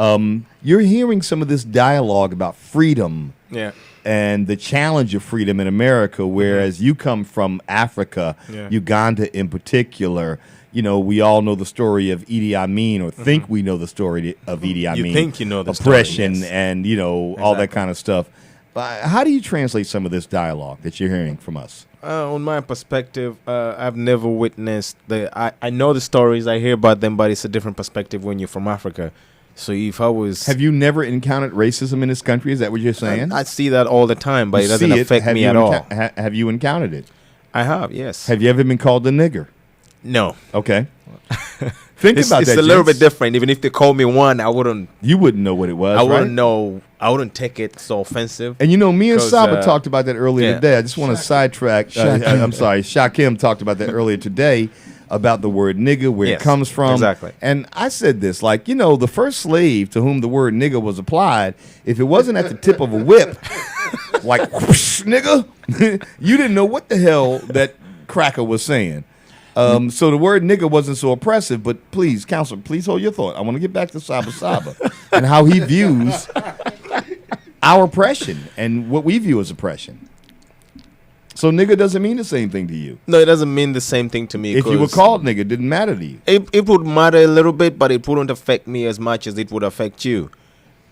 You're hearing some of this dialogue about freedom. Yeah. And the challenge of freedom in America, whereas you come from Africa, Yeah. Uganda in particular. You know, we all know the story of Idi Amin, or think we know the story of Idi Amin. You think you know the story, oppression yes. and, you know, all that kind of stuff. How do you translate some of this dialogue that you're hearing from us? On my perspective, I've never witnessed I know the stories, I hear about them, but it's a different perspective when you're from Africa. So if I was... Have you never encountered racism in this country? Is that what you're saying? I see that all the time, but You it doesn't see affect Have me you at all. Have you encountered it? I have, yes. Have you ever been called a nigger? No. Okay. Think it's about it's that. a little gents. bit different. Even if they call me one, I wouldn't... You wouldn't know what it was, I wouldn't right? know. I wouldn't take it so offensive. And you know, me and 'cause, Saba talked about that earlier yeah. today. I just want to sidetrack. I'm sorry, Shakim talked about that earlier today about the word nigga, where Yes, it comes from. exactly. And I said this, like, you know, the first slave to whom the word nigga was applied, if it wasn't at the tip of a whip, like, whoosh, nigga, you didn't know what the hell that cracker was saying. So the word nigga wasn't so oppressive, but please, counselor, please hold your thought. I want to get back to Saba Saba and how he views our oppression and what we view as oppression. So nigga doesn't mean the same thing to you. No, it doesn't mean the same thing to me. If you were 'cause called nigga, it didn't matter to you. It would matter a little bit, but it wouldn't affect me as much as it would affect you.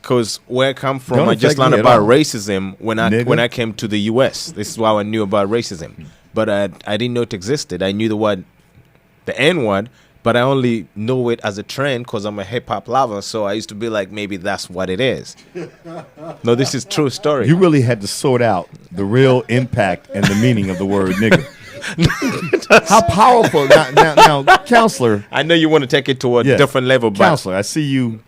Because where I come from, Don't I just affect learned me at about all. racism when Nigga. I came to the U.S. This is how I knew about racism. But I didn't know it existed. I knew the N-word, but I only know it as a trend because I'm a hip-hop lover. So I used to be like, maybe that's what it is. No, this is true story. You really had to sort out the real impact and the meaning of the word nigga. How powerful. Now, counselor. I know you want to take it to a different level, but Counselor, I see you.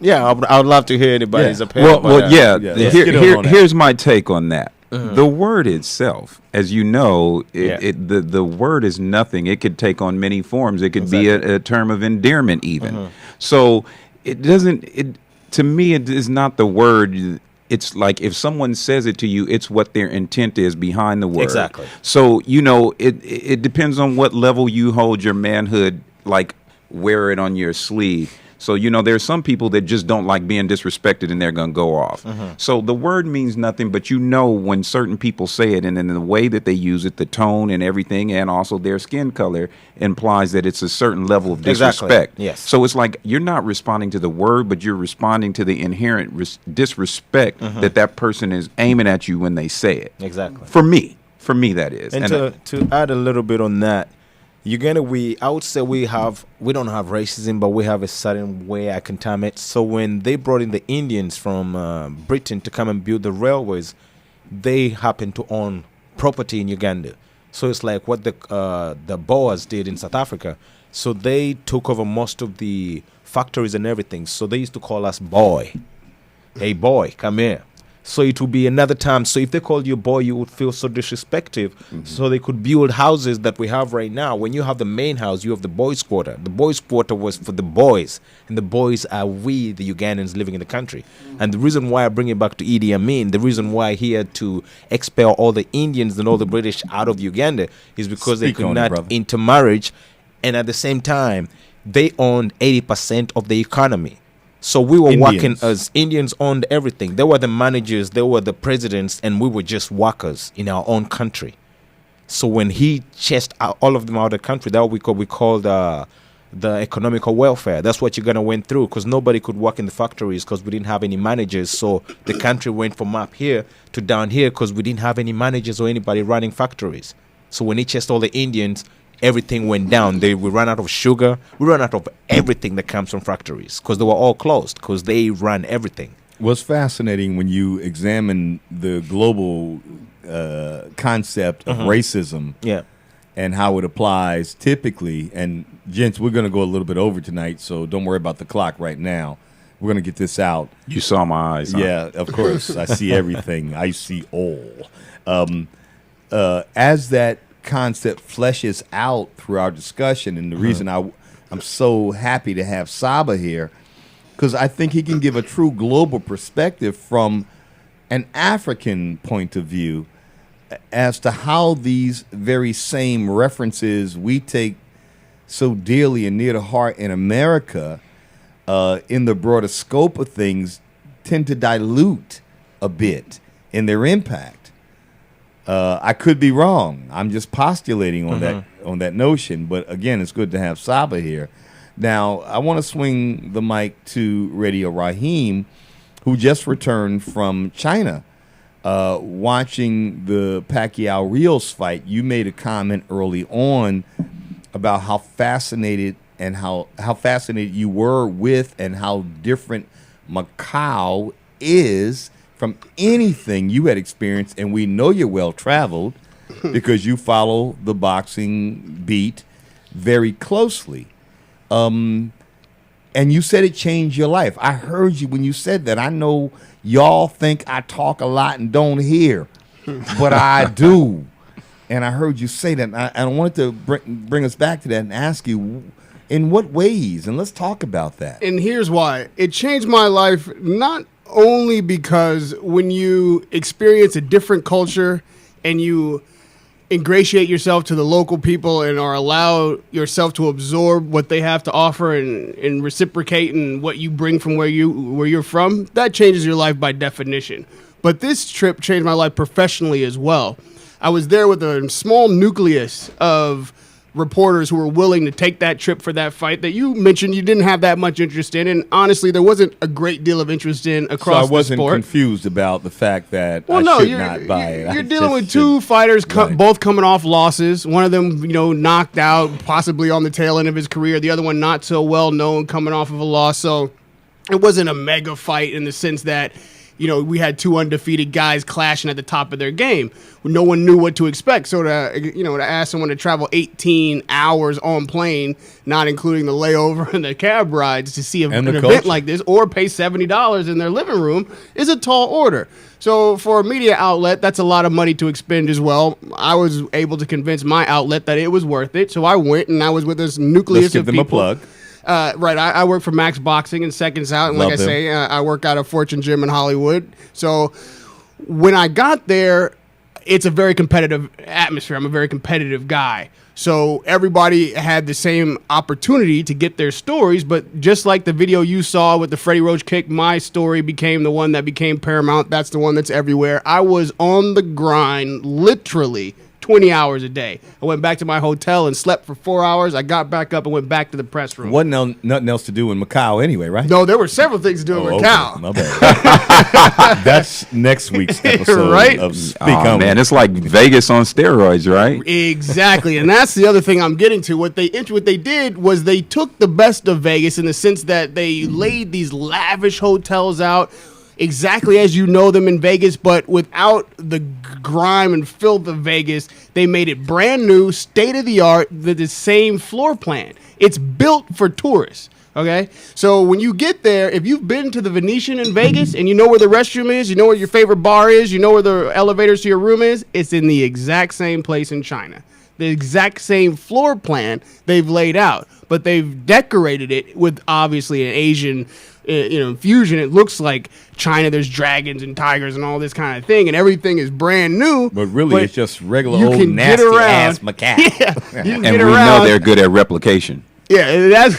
Yeah, I would love to hear anybody's opinion. Well, yeah. let's get on that. Here's my take on that. The word itself, as you know, the word is nothing. It could take on many forms. It could be a term of endearment, even. So it doesn't. To me, it is not the word. It's like if someone says it to you, it's what their intent is behind the word. Exactly. So you know, it depends on what level you hold your manhood. Like wear it on your sleeve. So, you know, there's some people that just don't like being disrespected and they're going to go off. So the word means nothing, but you know when certain people say it and then the way that they use it, the tone and everything, and also their skin color implies that it's a certain level of disrespect. Exactly. Yes. So it's like you're not responding to the word, but you're responding to the inherent disrespect that person is aiming at you when they say it. Exactly. For me, that is. And to add a little bit on that, I would say we don't have racism, but we have a certain way I can term it. So when they brought in the Indians from Britain to come and build the railways, they happened to own property in Uganda. So it's like what the Boers did in South Africa. So they took over most of the factories and everything. So they used to call us boy. Hey boy, come here. So it would be another time. So if they called you boy, you would feel so disrespectful. So they could build houses that we have right now. When you have the main house, you have the boys' quarter. The boys' quarter was for the boys, and the boys are we, the Ugandans living in the country. And the reason why I bring it back to Idi Amin, the reason why he had to expel all the Indians and all the British out of Uganda is because they could not intermarriage, and at the same time, they owned 80% of the economy. So we were working as Indians owned everything. They were the managers, they were the presidents, and we were just workers in our own country. So when he chased all of them out of the country, that we called the economical welfare. That's what you're gonna went through, because nobody could work in the factories because we didn't have any managers. So the country went from up here to down here because we didn't have any managers or anybody running factories. So when he chased all the Indians, everything went down. We ran out of sugar. We ran out of everything that comes from factories because they were all closed because they ran everything. What's fascinating when you examine the global concept of racism, and how it applies typically. And gents, we're going to go a little bit over tonight, so don't worry about the clock right now. We're going to get this out. You saw my eyes. Huh? Yeah, of course. I see everything. I see all. As that concept fleshes out through our discussion, and the reason I'm so happy to have Saba here, because I think he can give a true global perspective from an African point of view as to how these very same references we take so dearly and near to heart in America, in the broader scope of things, tend to dilute a bit in their impact. I could be wrong. I'm just postulating on that notion. But again, it's good to have Saba here. Now, I want to swing the mic to Radio Raheem, who just returned from China, watching the Pacquiao-Rios fight. You made a comment early on about how fascinated you were with and how different Macau is from anything you had experienced, and we know you're well-traveled because you follow the boxing beat very closely. And you said it changed your life. I heard you when you said that. I know y'all think I talk a lot and don't hear, but I do. And I heard you say that, and I wanted to bring us back to that and ask you, in what ways? And let's talk about that. And here's why. It changed my life, not only because when you experience a different culture and you ingratiate yourself to the local people and are allowed yourself to absorb what they have to offer and reciprocate in what you bring from where you're from, that changes your life by definition. But this trip changed my life professionally as well. I was there with a small nucleus of reporters who were willing to take that trip for that fight that you mentioned you didn't have that much interest in, and honestly there wasn't a great deal of interest in across the sport. So I wasn't confused about the fact that not buy it. You're dealing with two fighters both coming off losses. One of them, knocked out, possibly on the tail end of his career. The other one not so well known, coming off of a loss. So it wasn't a mega fight in the sense that we had two undefeated guys clashing at the top of their game. No one knew what to expect. So to ask someone to travel 18 hours on plane, not including the layover and the cab rides to see an event like this, or pay $70 in their living room, is a tall order. So for a media outlet, that's a lot of money to expend as well. I was able to convince my outlet that it was worth it. So I went, and I was with this nucleus of people. Let's give them a plug. Right, I work for Max Boxing and Seconds Out, and like I say, I work out of Fortune Gym in Hollywood. So when I got there, it's a very competitive atmosphere. I'm a very competitive guy. So everybody had the same opportunity to get their stories, but just like the video you saw with the Freddie Roach kick, my story became the one that became paramount. That's the one that's everywhere. I was on the grind, literally 20 hours a day. I went back to my hotel and slept for 4 hours. I got back up and went back to the press room. Wasn't nothing else to do in Macau anyway, right? No, there were several things to do in Macau. Okay. My bad. That's next week's episode right? of Speak On. Man, it's like Vegas on steroids, right? Exactly, and that's the other thing I'm getting to. What they did was they took the best of Vegas in the sense that they laid these lavish hotels out, exactly as you know them in Vegas, but without the grime and filth of Vegas. They made it brand new, state of the art, the same floor plan. It's built for tourists. Okay, so when you get there, if you've been to the Venetian in Vegas and you know where the restroom is, you know where your favorite bar is, you know where the elevators to your room is, it's in the exact same place in China. The exact same floor plan they've laid out, but they've decorated it with obviously an Asian fusion. It looks like China. There's dragons and tigers and all this kind of thing, and everything is brand new. But really, it's just regular you old can get nasty around. ass macaque. Yeah, you can And get we around. know they're good at replication. Yeah, that's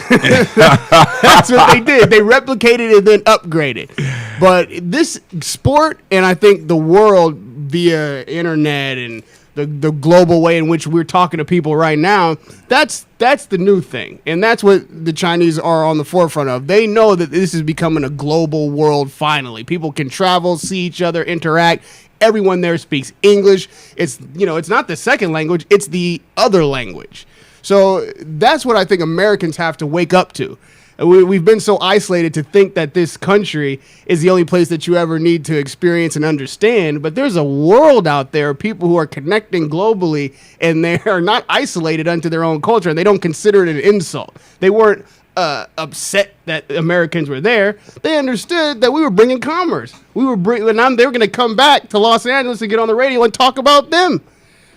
what they did. They replicated and then upgraded. But this sport, and I think the world via internet and the global way in which we're talking to people right now, that's the new thing. And that's what the Chinese are on the forefront of. They know that this is becoming a global world finally. People can travel, see each other, interact. Everyone there speaks English. It's not the second language, it's the other language. So that's what I think Americans have to wake up to. We've been so isolated to think that this country is the only place that you ever need to experience and understand. But there's a world out there of people who are connecting globally, and they are not isolated unto their own culture, and they don't consider it an insult. They weren't upset that Americans were there. They understood that we were bringing commerce. They were going to come back to Los Angeles and get on the radio and talk about them.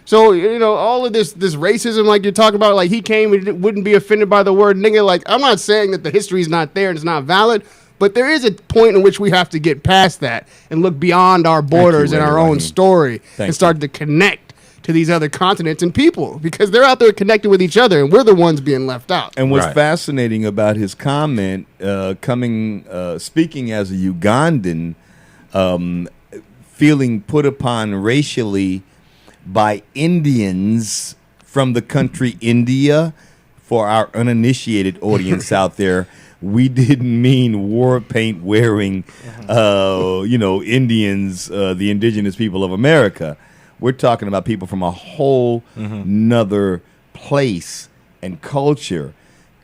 So, all of this racism, like you're talking about, like he came and wouldn't be offended by the word nigga. Like, I'm not saying that the history is not there and it's not valid, but there is a point in which we have to get past that and look beyond our borders and our own story and start to connect to these other continents and people, because they're out there connected with each other and we're the ones being left out. And what's fascinating about his comment, speaking as a Ugandan, feeling put upon racially by Indians from the country India. For our uninitiated audience out there, we didn't mean war paint wearing, Indians, the indigenous people of America. We're talking about people from a whole nother place and culture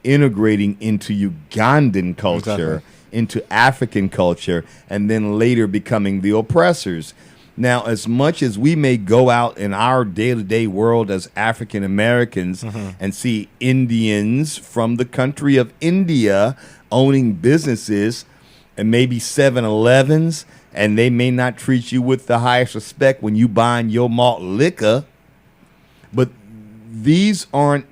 integrating into Ugandan culture, into African culture, and then later becoming the oppressors. Now, as much as we may go out in our day-to-day world as African Americans and see Indians from the country of India owning businesses and maybe 7-Elevens, and they may not treat you with the highest respect when you buying your malt liquor, but these aren't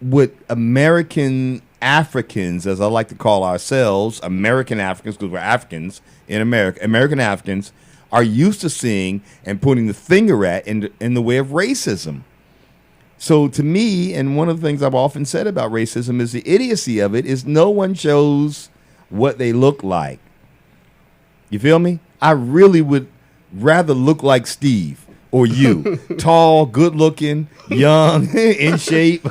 what American Africans, as I like to call ourselves, American Africans, because we're Africans in America, American Africans, are used to seeing and putting the finger at in the way of racism. So to me, and one of the things I've often said about racism is the idiocy of it is no one shows what they look like. You feel me? I really would rather look like Steve or you. Tall, good looking, young, in shape.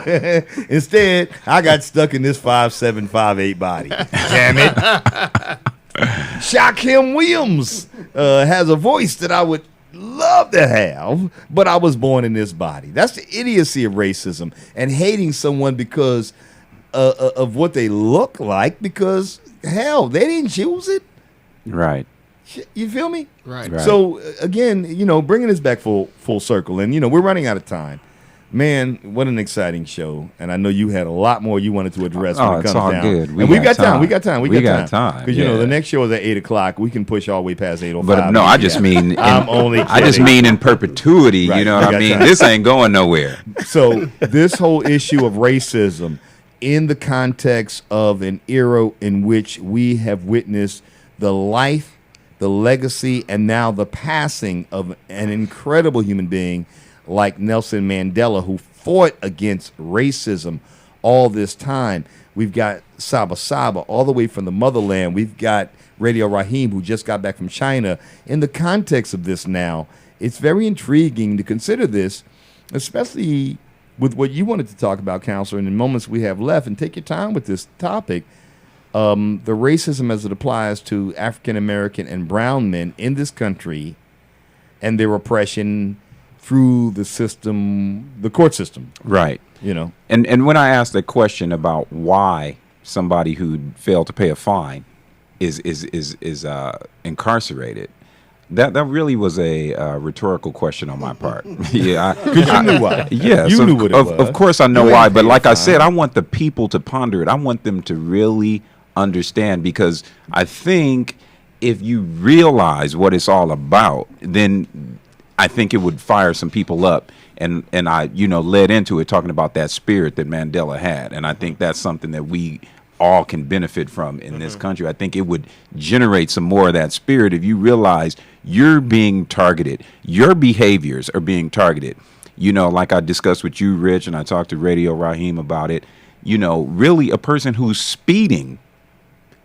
Instead, I got stuck in this 5'7", 5'8" body. Damn it. Shaquem Williams has a voice that I would love to have, but I was born in this body. That's the idiocy of racism and hating someone because of what they look like, because, hell, they didn't choose it. Right. You feel me? Right. So, again, bringing this back full circle, and, we're running out of time. Man, what an exciting show. And I know you had a lot more you wanted to address when it comes all down. good. We got time. We got time. Because, the next show is at 8 o'clock. We can push all the way past 8:05. But no, I just mean, I just mean in perpetuity. Right. You know what I mean? This ain't going nowhere. So this whole issue of racism in the context of an era in which we have witnessed the life, the legacy, and now the passing of an incredible human being like Nelson Mandela, who fought against racism all this time. We've got Saba Saba all the way from the motherland. We've got Radio Raheem, who just got back from China. In the context of this now, it's very intriguing to consider this, especially with what you wanted to talk about, Counselor, in the moments we have left, and take your time with this topic. The racism as it applies to African-American and brown men in this country and their oppression through the system, the court system. Right. And when I asked that question about why somebody who failed to pay a fine is incarcerated. That really was a rhetorical question on my part. Yeah, because you knew why. Yes, you knew what it was. Of course, I know why. But like I said, I want the people to ponder it. I want them to really understand, because I think if you realize what it's all about, then I think it would fire some people up. And I, led into it talking about that spirit that Mandela had, and I think that's something that we all can benefit from in this country. I think it would generate some more of that spirit if you realize you're being targeted. Your behaviors are being targeted. Like I discussed with you, Rich, and I talked to Radio Raheem about it. Really a person who's speeding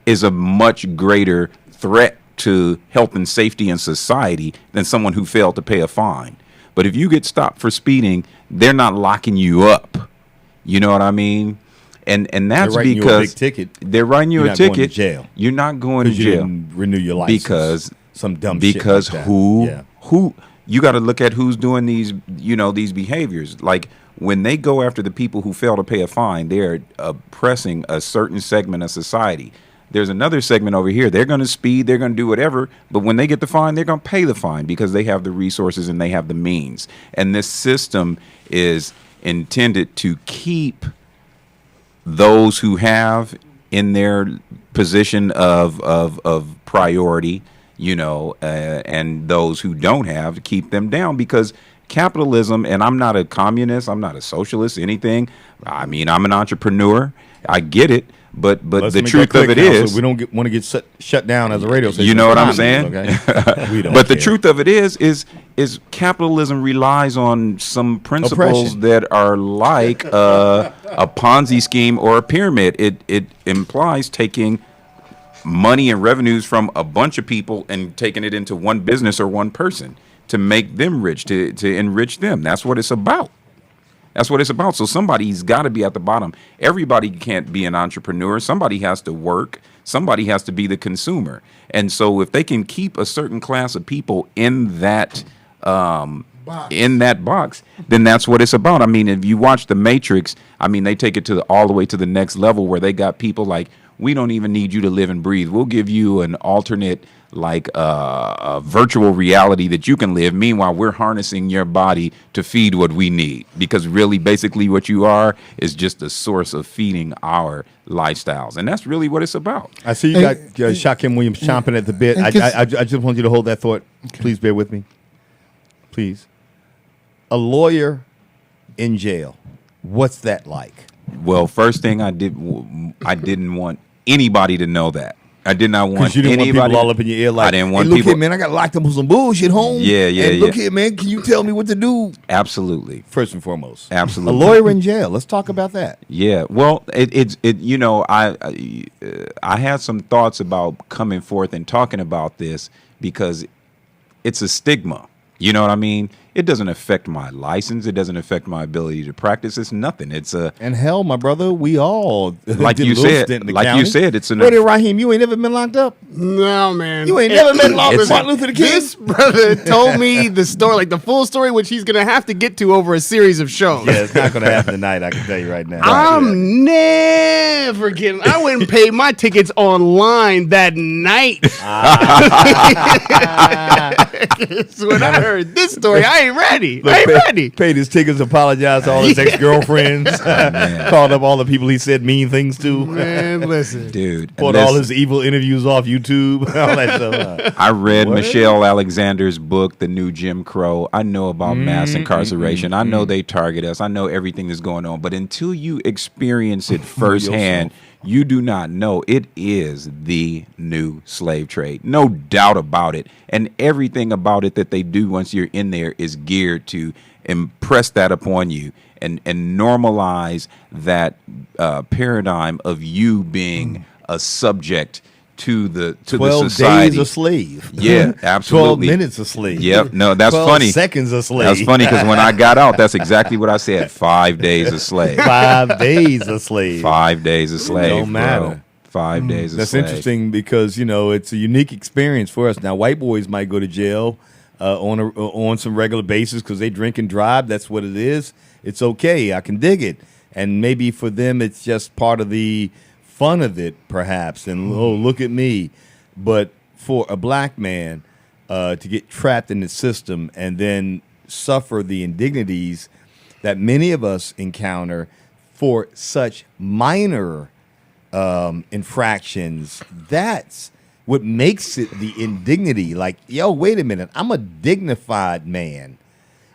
is a much greater threat to health and safety in society than someone who failed to pay a fine. But if you get stopped for speeding, they're not locking you up. You know what I mean? And that's they're because you a big ticket. They're writing you a ticket. Going to jail. You're not going to jail. You didn't renew your license because some dumb because shit like who you got to look at who's doing these these behaviors. Like when they go after the people who fail to pay a fine, they're oppressing a certain segment of society. There's another segment over here. They're going to speed. They're going to do whatever. But when they get the fine, they're going to pay the fine because they have the resources and they have the means. And this system is intended to keep those who have in their position of priority, and those who don't have, to keep them down, because capitalism, and I'm not a communist, I'm not a socialist, anything. I mean, I'm an entrepreneur. I get it. But the truth of it is, so we don't want to get shut down as a radio station. You know what I'm saying? Okay? We don't but the care. truth of it is capitalism relies on some principles Oppression. that are like a Ponzi scheme or a pyramid. It implies taking money and revenues from a bunch of people and taking it into one business or one person to make them rich, to enrich them. That's what it's about. That's what it's about. So somebody's got to be at the bottom. Everybody can't be an entrepreneur. Somebody has to work. Somebody has to be the consumer. And so if they can keep a certain class of people in that box, then that's what it's about. I mean, if you watch The Matrix, I mean, they take it all the way to the next level where they got people like, we don't even need you to live and breathe. We'll give you an alternate, like a virtual reality that you can live. Meanwhile, we're harnessing your body to feed what we need, because really, basically, what you are is just a source of feeding our lifestyles, and that's really what it's about. I see you got Shaquem Williams chomping at the bit. I just want you to hold that thought. Please bear with me. Please. A lawyer in jail. What's that like? Well, first thing I didn't want anybody to know that. I did not want you didn't anybody. want people all up in your ear like, I didn't want hey, look people. here, man, I got locked up with some bullshit home. Yeah. And look here, man, can you tell me what to do? Absolutely. First and foremost. Absolutely. A lawyer in jail. Let's talk about that. Yeah. Well, it I had some thoughts about coming forth and talking about this because it's a stigma. You know what I mean? It doesn't affect my license. It doesn't affect my ability to practice. It's nothing. It's a and hell, my brother, we all like did you a little said. stint in the Like county. you said, it's an. Wait, Raheem, you ain't never been locked up? No, man. You ain't never met Martin Luther King? This brother told me the story, like the full story, which he's going to have to get to over a series of shows. Yeah, it's not going to happen tonight, I can tell you right now. I'm never getting. I went and paid my tickets online that night. So when I heard this story, I ain't ready. I ain't ready. Paid his tickets, apologized to all his ex-girlfriends, called up all the people he said mean things to. Man, listen. Dude. Pulled all his evil interviews off YouTube, all that stuff. I read Michelle Alexander's book, The New Jim Crow. I know about mass incarceration. I know they target us. I know everything that's going on. But until you experience it firsthand, you do not know. It is the new slave trade. No doubt about it. And everything about it that they do once you're in there is geared to impress that upon you and normalize that paradigm of you being a subject to the society. 12 days a slave. Yeah, absolutely. 12 minutes a slave. Yep. No, that's 12 funny. seconds a slave. That's funny because when I got out, that's exactly what I said. 5 days a slave. 5 days a slave. 5 days a slave. Don't matter. Bro. 5 days a That's slave. interesting because, it's a unique experience for us. Now, white boys might go to jail on some regular basis because they drink and drive. That's what it is. It's okay. I can dig it. And maybe for them, it's just part of the fun of it, perhaps, and oh, look at me. But for a black man to get trapped in the system and then suffer the indignities that many of us encounter for such minor infractions, that's what makes it the indignity. Like, yo, wait a minute, I'm a dignified man.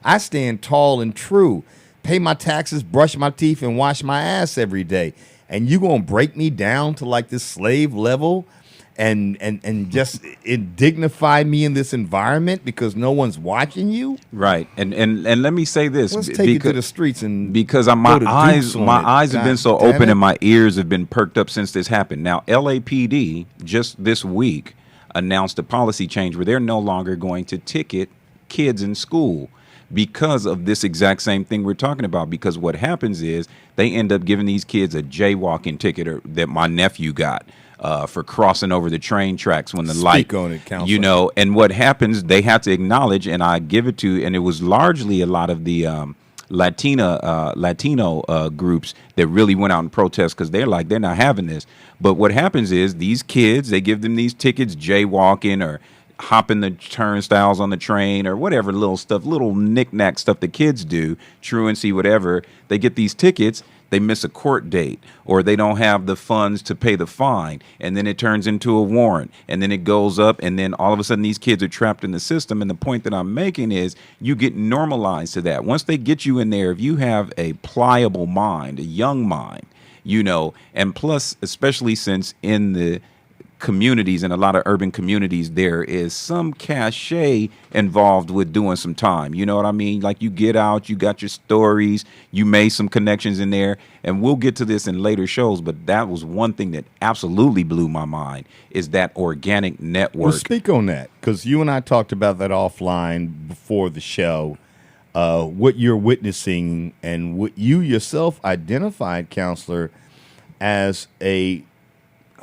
I stand tall and true, pay my taxes, brush my teeth, and wash my ass every day. And you gonna break me down to like this slave level and just dignify me in this environment because no one's watching you? Right. And let me say this. Let's take you to the streets and because my eyes have been so open and my ears have been perked up since this happened. Now, LAPD just this week announced a policy change where they're no longer going to ticket kids in school because of this exact same thing we're talking about. Because what happens is they end up giving these kids a jaywalking ticket that my nephew got for crossing over the train tracks when the light, on it, counselor. you know, and what happens, they have to acknowledge, and I give it to, and it was largely a lot of the Latino groups that really went out and protest because they're like, they're not having this. But what happens is these kids, they give them these tickets, jaywalking or hopping the turnstiles on the train or whatever little stuff, little knick-knack stuff the kids do, truancy, whatever. They get these tickets, they miss a court date, or they don't have the funds to pay the fine, and then it turns into a warrant, and then it goes up, and then all of a sudden these kids are trapped in the system. And the point that I'm making is you get normalized to that. Once they get you in there, if you have a pliable mind, a young mind, you know, and plus, especially since in the communities, in a lot of urban communities, there is some cachet involved with doing some time. You know what I mean? Like, you get out, you got your stories, you made some connections in there, and we'll get to this in later shows, but that was one thing that absolutely blew my mind, is that organic network. Well, speak on that, because you and I talked about that offline before the show, what you're witnessing and what you yourself identified, counselor, as a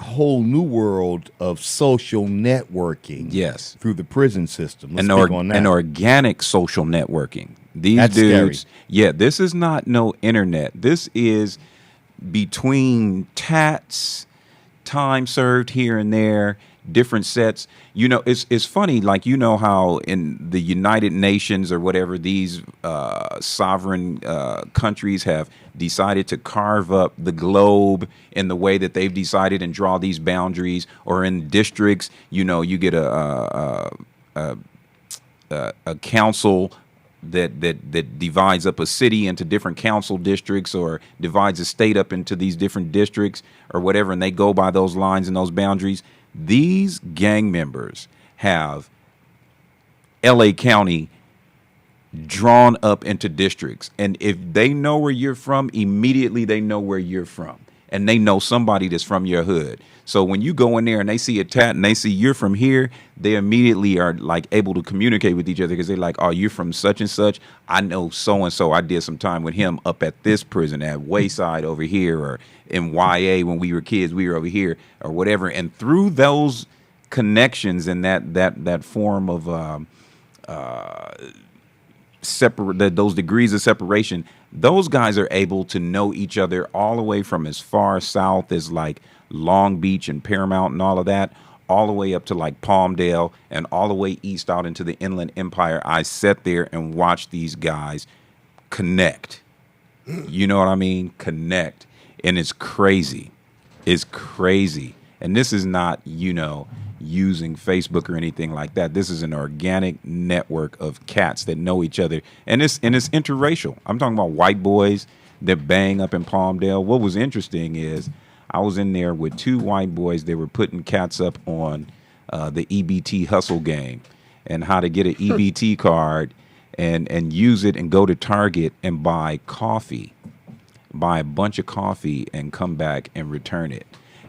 whole new world of social networking. Yes. Through the prison system. Let's and speak on that. And organic social networking. These That's dudes, scary. yeah, this is not no internet. This is between tats, time served here and there, different sets. You know, it's funny, like, you know how in the United Nations or whatever, these sovereign countries have decided to carve up the globe in the way that they've decided and draw these boundaries, or in districts, you know, you get a council that divides up a city into different council districts, or divides a state up into these different districts or whatever, and they go by those lines and those boundaries. These gang members have LA County drawn up into districts, and if they know where you're from, immediately they know where you're from, and they know somebody that's from your hood. So when you go in there and they see a tat and they see you're from here, they immediately are like able to communicate with each other, because they're like, oh, you're from such and such. I know so and so. I did some time with him up at this prison at Wayside over here, or in YA when we were kids, we were over here, or whatever. And through those connections and that form of those degrees of separation, those guys are able to know each other all the way from as far south as like Long Beach and Paramount and all of that, all the way up to like Palmdale, and all the way east out into the Inland Empire. I sat there and watched these guys connect. You know what I mean? Connect. And it's crazy. It's crazy. And this is not, you know, using Facebook or anything like that. This is an organic network of cats that know each other. And it's interracial. I'm talking about white boys that bang up in Palmdale. What was interesting is I was in there with two white boys. They were putting cats up on the EBT hustle game and how to get an EBT card and use it and go to Target and buy coffee, buy a bunch of coffee and come back and return it.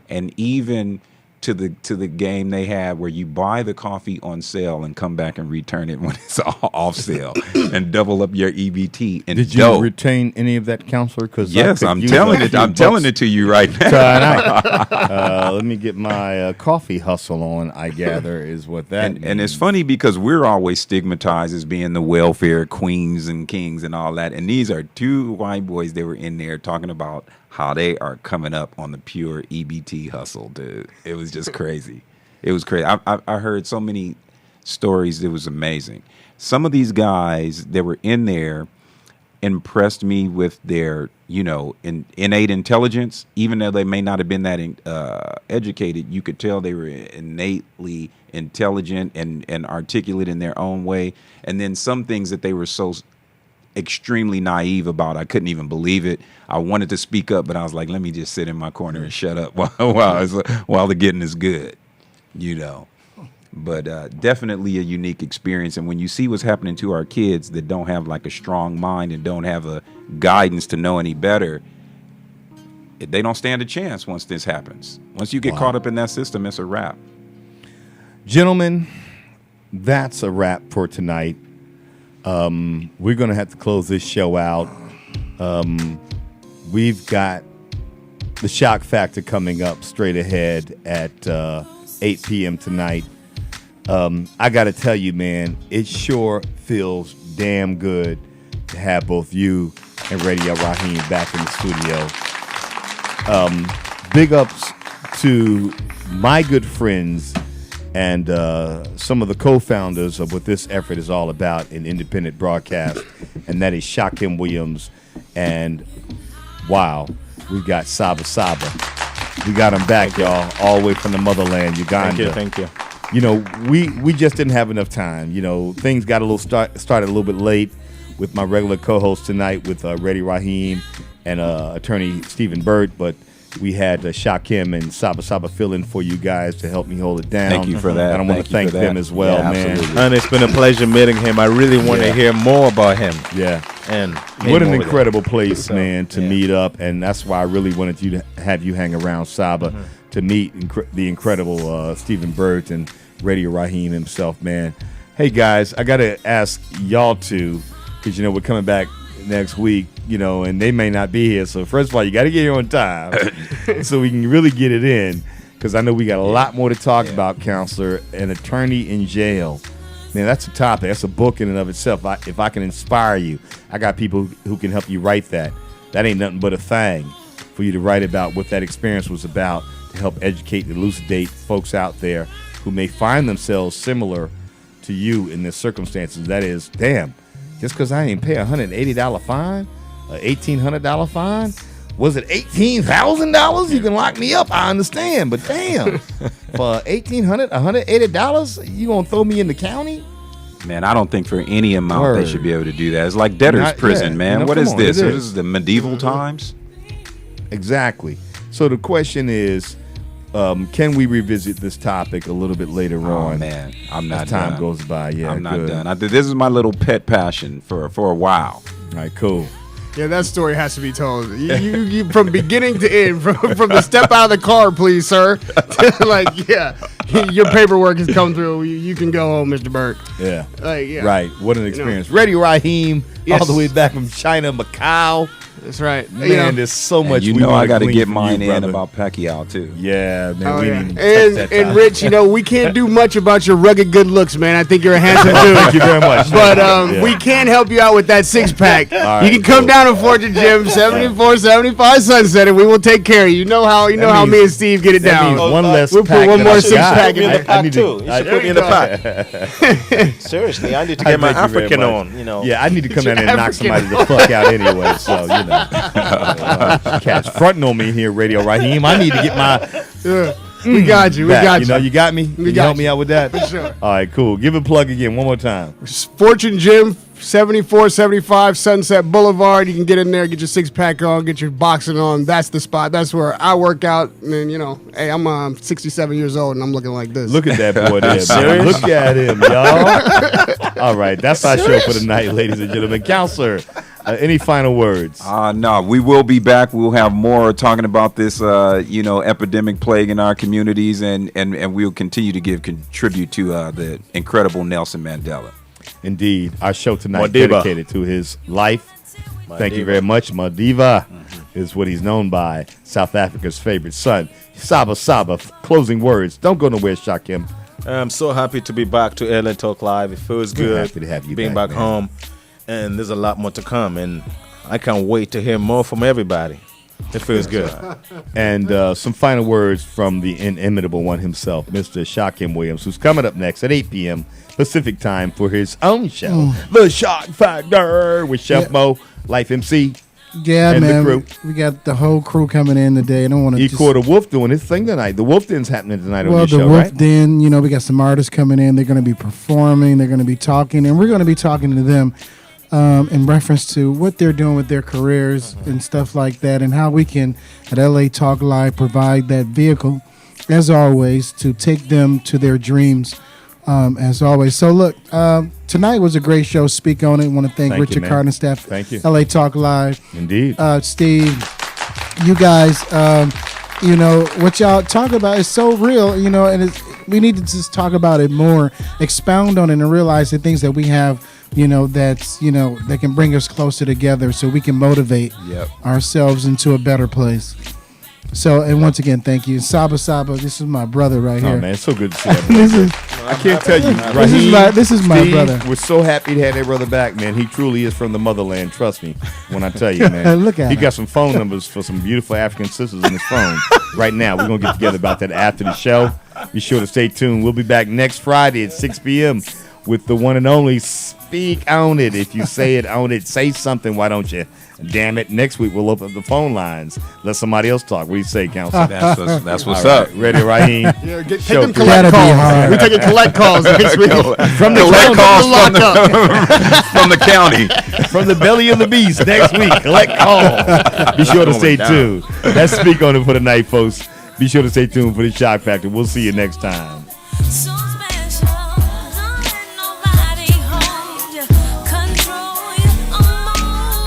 And even to the game they have where you buy the coffee on sale and come back and return it when it's off sale and double up your EBT. And did you retain any of that, counselor? Because yes, I'm telling it. I'm telling it to you right now. Let me get my coffee hustle on. I gather is what that means. And it's funny because we're always stigmatized as being the welfare queens and kings and all that. And these are two white boys. They were in there talking about how they are coming up on the pure EBT hustle, dude. It was just crazy. It was crazy. I heard so many stories. It was amazing. Some of these guys that were in there impressed me with their, innate intelligence. Even though they may not have been that educated, you could tell they were innately intelligent and articulate in their own way. And then some things that they were so extremely naive about, I couldn't even believe it. I wanted to speak up, but I was like, let me just sit in my corner and shut up while the getting is good, But definitely a unique experience. And when you see what's happening to our kids that don't have like a strong mind and don't have a guidance to know any better, they don't stand a chance once this happens. Once you get caught up in that system, it's a wrap. Gentlemen, that's a wrap for tonight. We're going to have to close this show out. We've got the Shock Factor coming up straight ahead at 8 p.m. tonight. I got to tell you, man, it sure feels damn good to have both you and Radio Raheem back in the studio. Big ups to my good friends and some of the co-founders of what this effort is all about in independent broadcast, and that is Shakim Williams. And wow, we've got Saba Saba. We got him back, y'all, all the way from the motherland, Uganda. Thank you. We just didn't have enough time. Things got a little started a little bit late with my regular co-host tonight with Reddy Raheem and attorney Stephen Burt, but we had Shakim and Saba Saba fill in for you guys to help me hold it down. Thank you for that. And I want to thank them as well, man. Absolutely. And it's been a pleasure meeting him. I really want to hear more about him. Yeah. And what an incredible place, man, to meet up. And that's why I really wanted you to have you hang around, Saba, to meet the incredible Stephen Burt and Radio Raheem himself, man. Hey, guys, I got to ask y'all too, because, we're coming back next week, and they may not be here. So first of all, you got to get here on time so we can really get it in, because I know we got a lot more to talk about, Counselor. An attorney in jail. Man, that's a topic. That's a book in and of itself. If I can inspire you, I got people who can help you write that. That ain't nothing but a thing for you to write about what that experience was about, to help educate and elucidate folks out there who may find themselves similar to you in this circumstances. That is, damn, just because I ain't pay $180 fine, an $1,800 fine, was it $18,000? You can lock me up, I understand, but damn, for $1,800, $180, you gonna throw me in the county? Man, I don't think for any amount they should be able to do that. It's like debtor's prison, man. What is this? This is the medieval times? Exactly. So the question is, can we revisit this topic a little bit later on? Man, I'm not as time done. goes by. Yeah, I'm not done. This is my little pet passion for a while. All right, cool. Yeah, that story has to be told. You from beginning to end, from the step out of the car, please, sir. Your paperwork has come through. You can go home, Mr. Burke. Yeah. Yeah. Right. What an experience. Radio Raheem, all the way back from China, Macau. That's right. Man, there's so much. And I got to get mine in about Pacquiao too. Yeah, man. We didn't and Rich, we can't do much about your rugged good looks, man. I think you're a handsome dude. Thank you very much. But we can help you out with that 6-pack. You can come down to Fortune Gym, 7475 Sunset, and we will take care of you. You know how me and Steve get it down. One less we'll pack put one more 6-pack in the pack too. You should put me in the pack. Seriously, I need to get my African on. Yeah, I need to come down there and knock somebody the fuck out anyway. So cats fronting on me here, Radio Raheem. I need to get my. We got you. We got you. You got me. You help me out with that. For sure. All right, cool. Give it a plug again one more time. Fortune Gym, 7475 Sunset Boulevard. You can get in there, get your 6-pack on, get your boxing on. That's the spot. That's where I work out. And hey, I'm 67 years old and I'm looking like this. Look at that boy there. Man. Look at him, y'all. All right, that's our show for tonight, ladies and gentlemen. Counselor, any final words? No, we will be back. We'll have more talking about this, epidemic plague in our communities, and we'll continue to contribute to the incredible Nelson Mandela. Indeed, our show tonight dedicated to his life. Thank you very much. Madiba is what he's known by. South Africa's favorite son. Saba Saba. Closing words. Don't go nowhere, Shakim. I'm so happy to be back to LA Talk Live. It feels good. Happy to have you being back home. And there's a lot more to come, and I can't wait to hear more from everybody. It feels good. And some final words from the inimitable one himself, Mr. Shaquem Williams, who's coming up next at 8 p.m. Pacific time for his own show, The Shock Factor, with Chef Mo, Life MC, Yeah, and man. the crew. We got the whole crew coming in today. I don't want to Equal the Wolf doing his thing tonight. The Wolf Den's happening tonight on Well, your the show, Wolf right? Den, we got some artists coming in. They're going to be performing. They're going to be talking, and we're going to be talking to them in reference to what they're doing with their careers and stuff like that, and how we can, at LA Talk Live, provide that vehicle, as always, to take them to their dreams, as always. So, look, tonight was a great show. Speak on it. I want to thank Thank you, Richard man. Karr and staff. Thank you. LA Talk Live. Indeed. Steve, you guys, what y'all talk about is so real, and we need to just talk about it more, expound on it, and realize the things that we have, that can bring us closer together so we can motivate ourselves into a better place. So, and once again, thank you. Saba, this is my brother right here. Oh, man, it's so good to see that. This is- I can't tell you. This is my Steve, brother. We're so happy to have that brother back, man. He truly is from the motherland. Trust me when I tell you, man. Look at He him. got some phone numbers for some beautiful African sisters in his phone right now. We're going to get together about that after the show. Be sure to stay tuned. We'll be back next Friday at 6 p.m. with the one and only Speak On It. If you say it, own it. Say something, why don't you? Damn it. Next week, we'll open up the phone lines. Let somebody else talk. What do you say, Council? That's what's All up. right. Ready, Raheem? Yeah, take Show them crew. collect calls. We're taking collect calls next week. From the Collect calls lockup. from the county. From the belly of the beast next week. Collect call. Be sure to stay tuned. That's Speak On It for the night, folks. Be sure to stay tuned for the Shock Factor. We'll see you next time.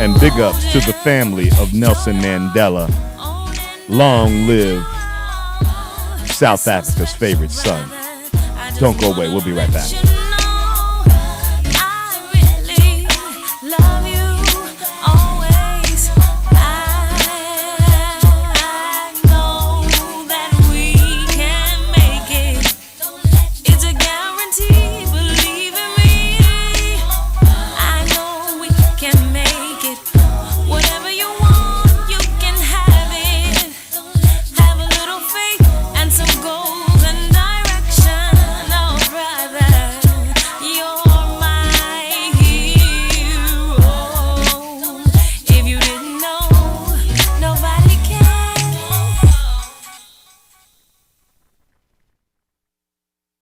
And big ups to the family of Nelson Mandela. Long live South Africa's favorite son. Don't go away. We'll be right back.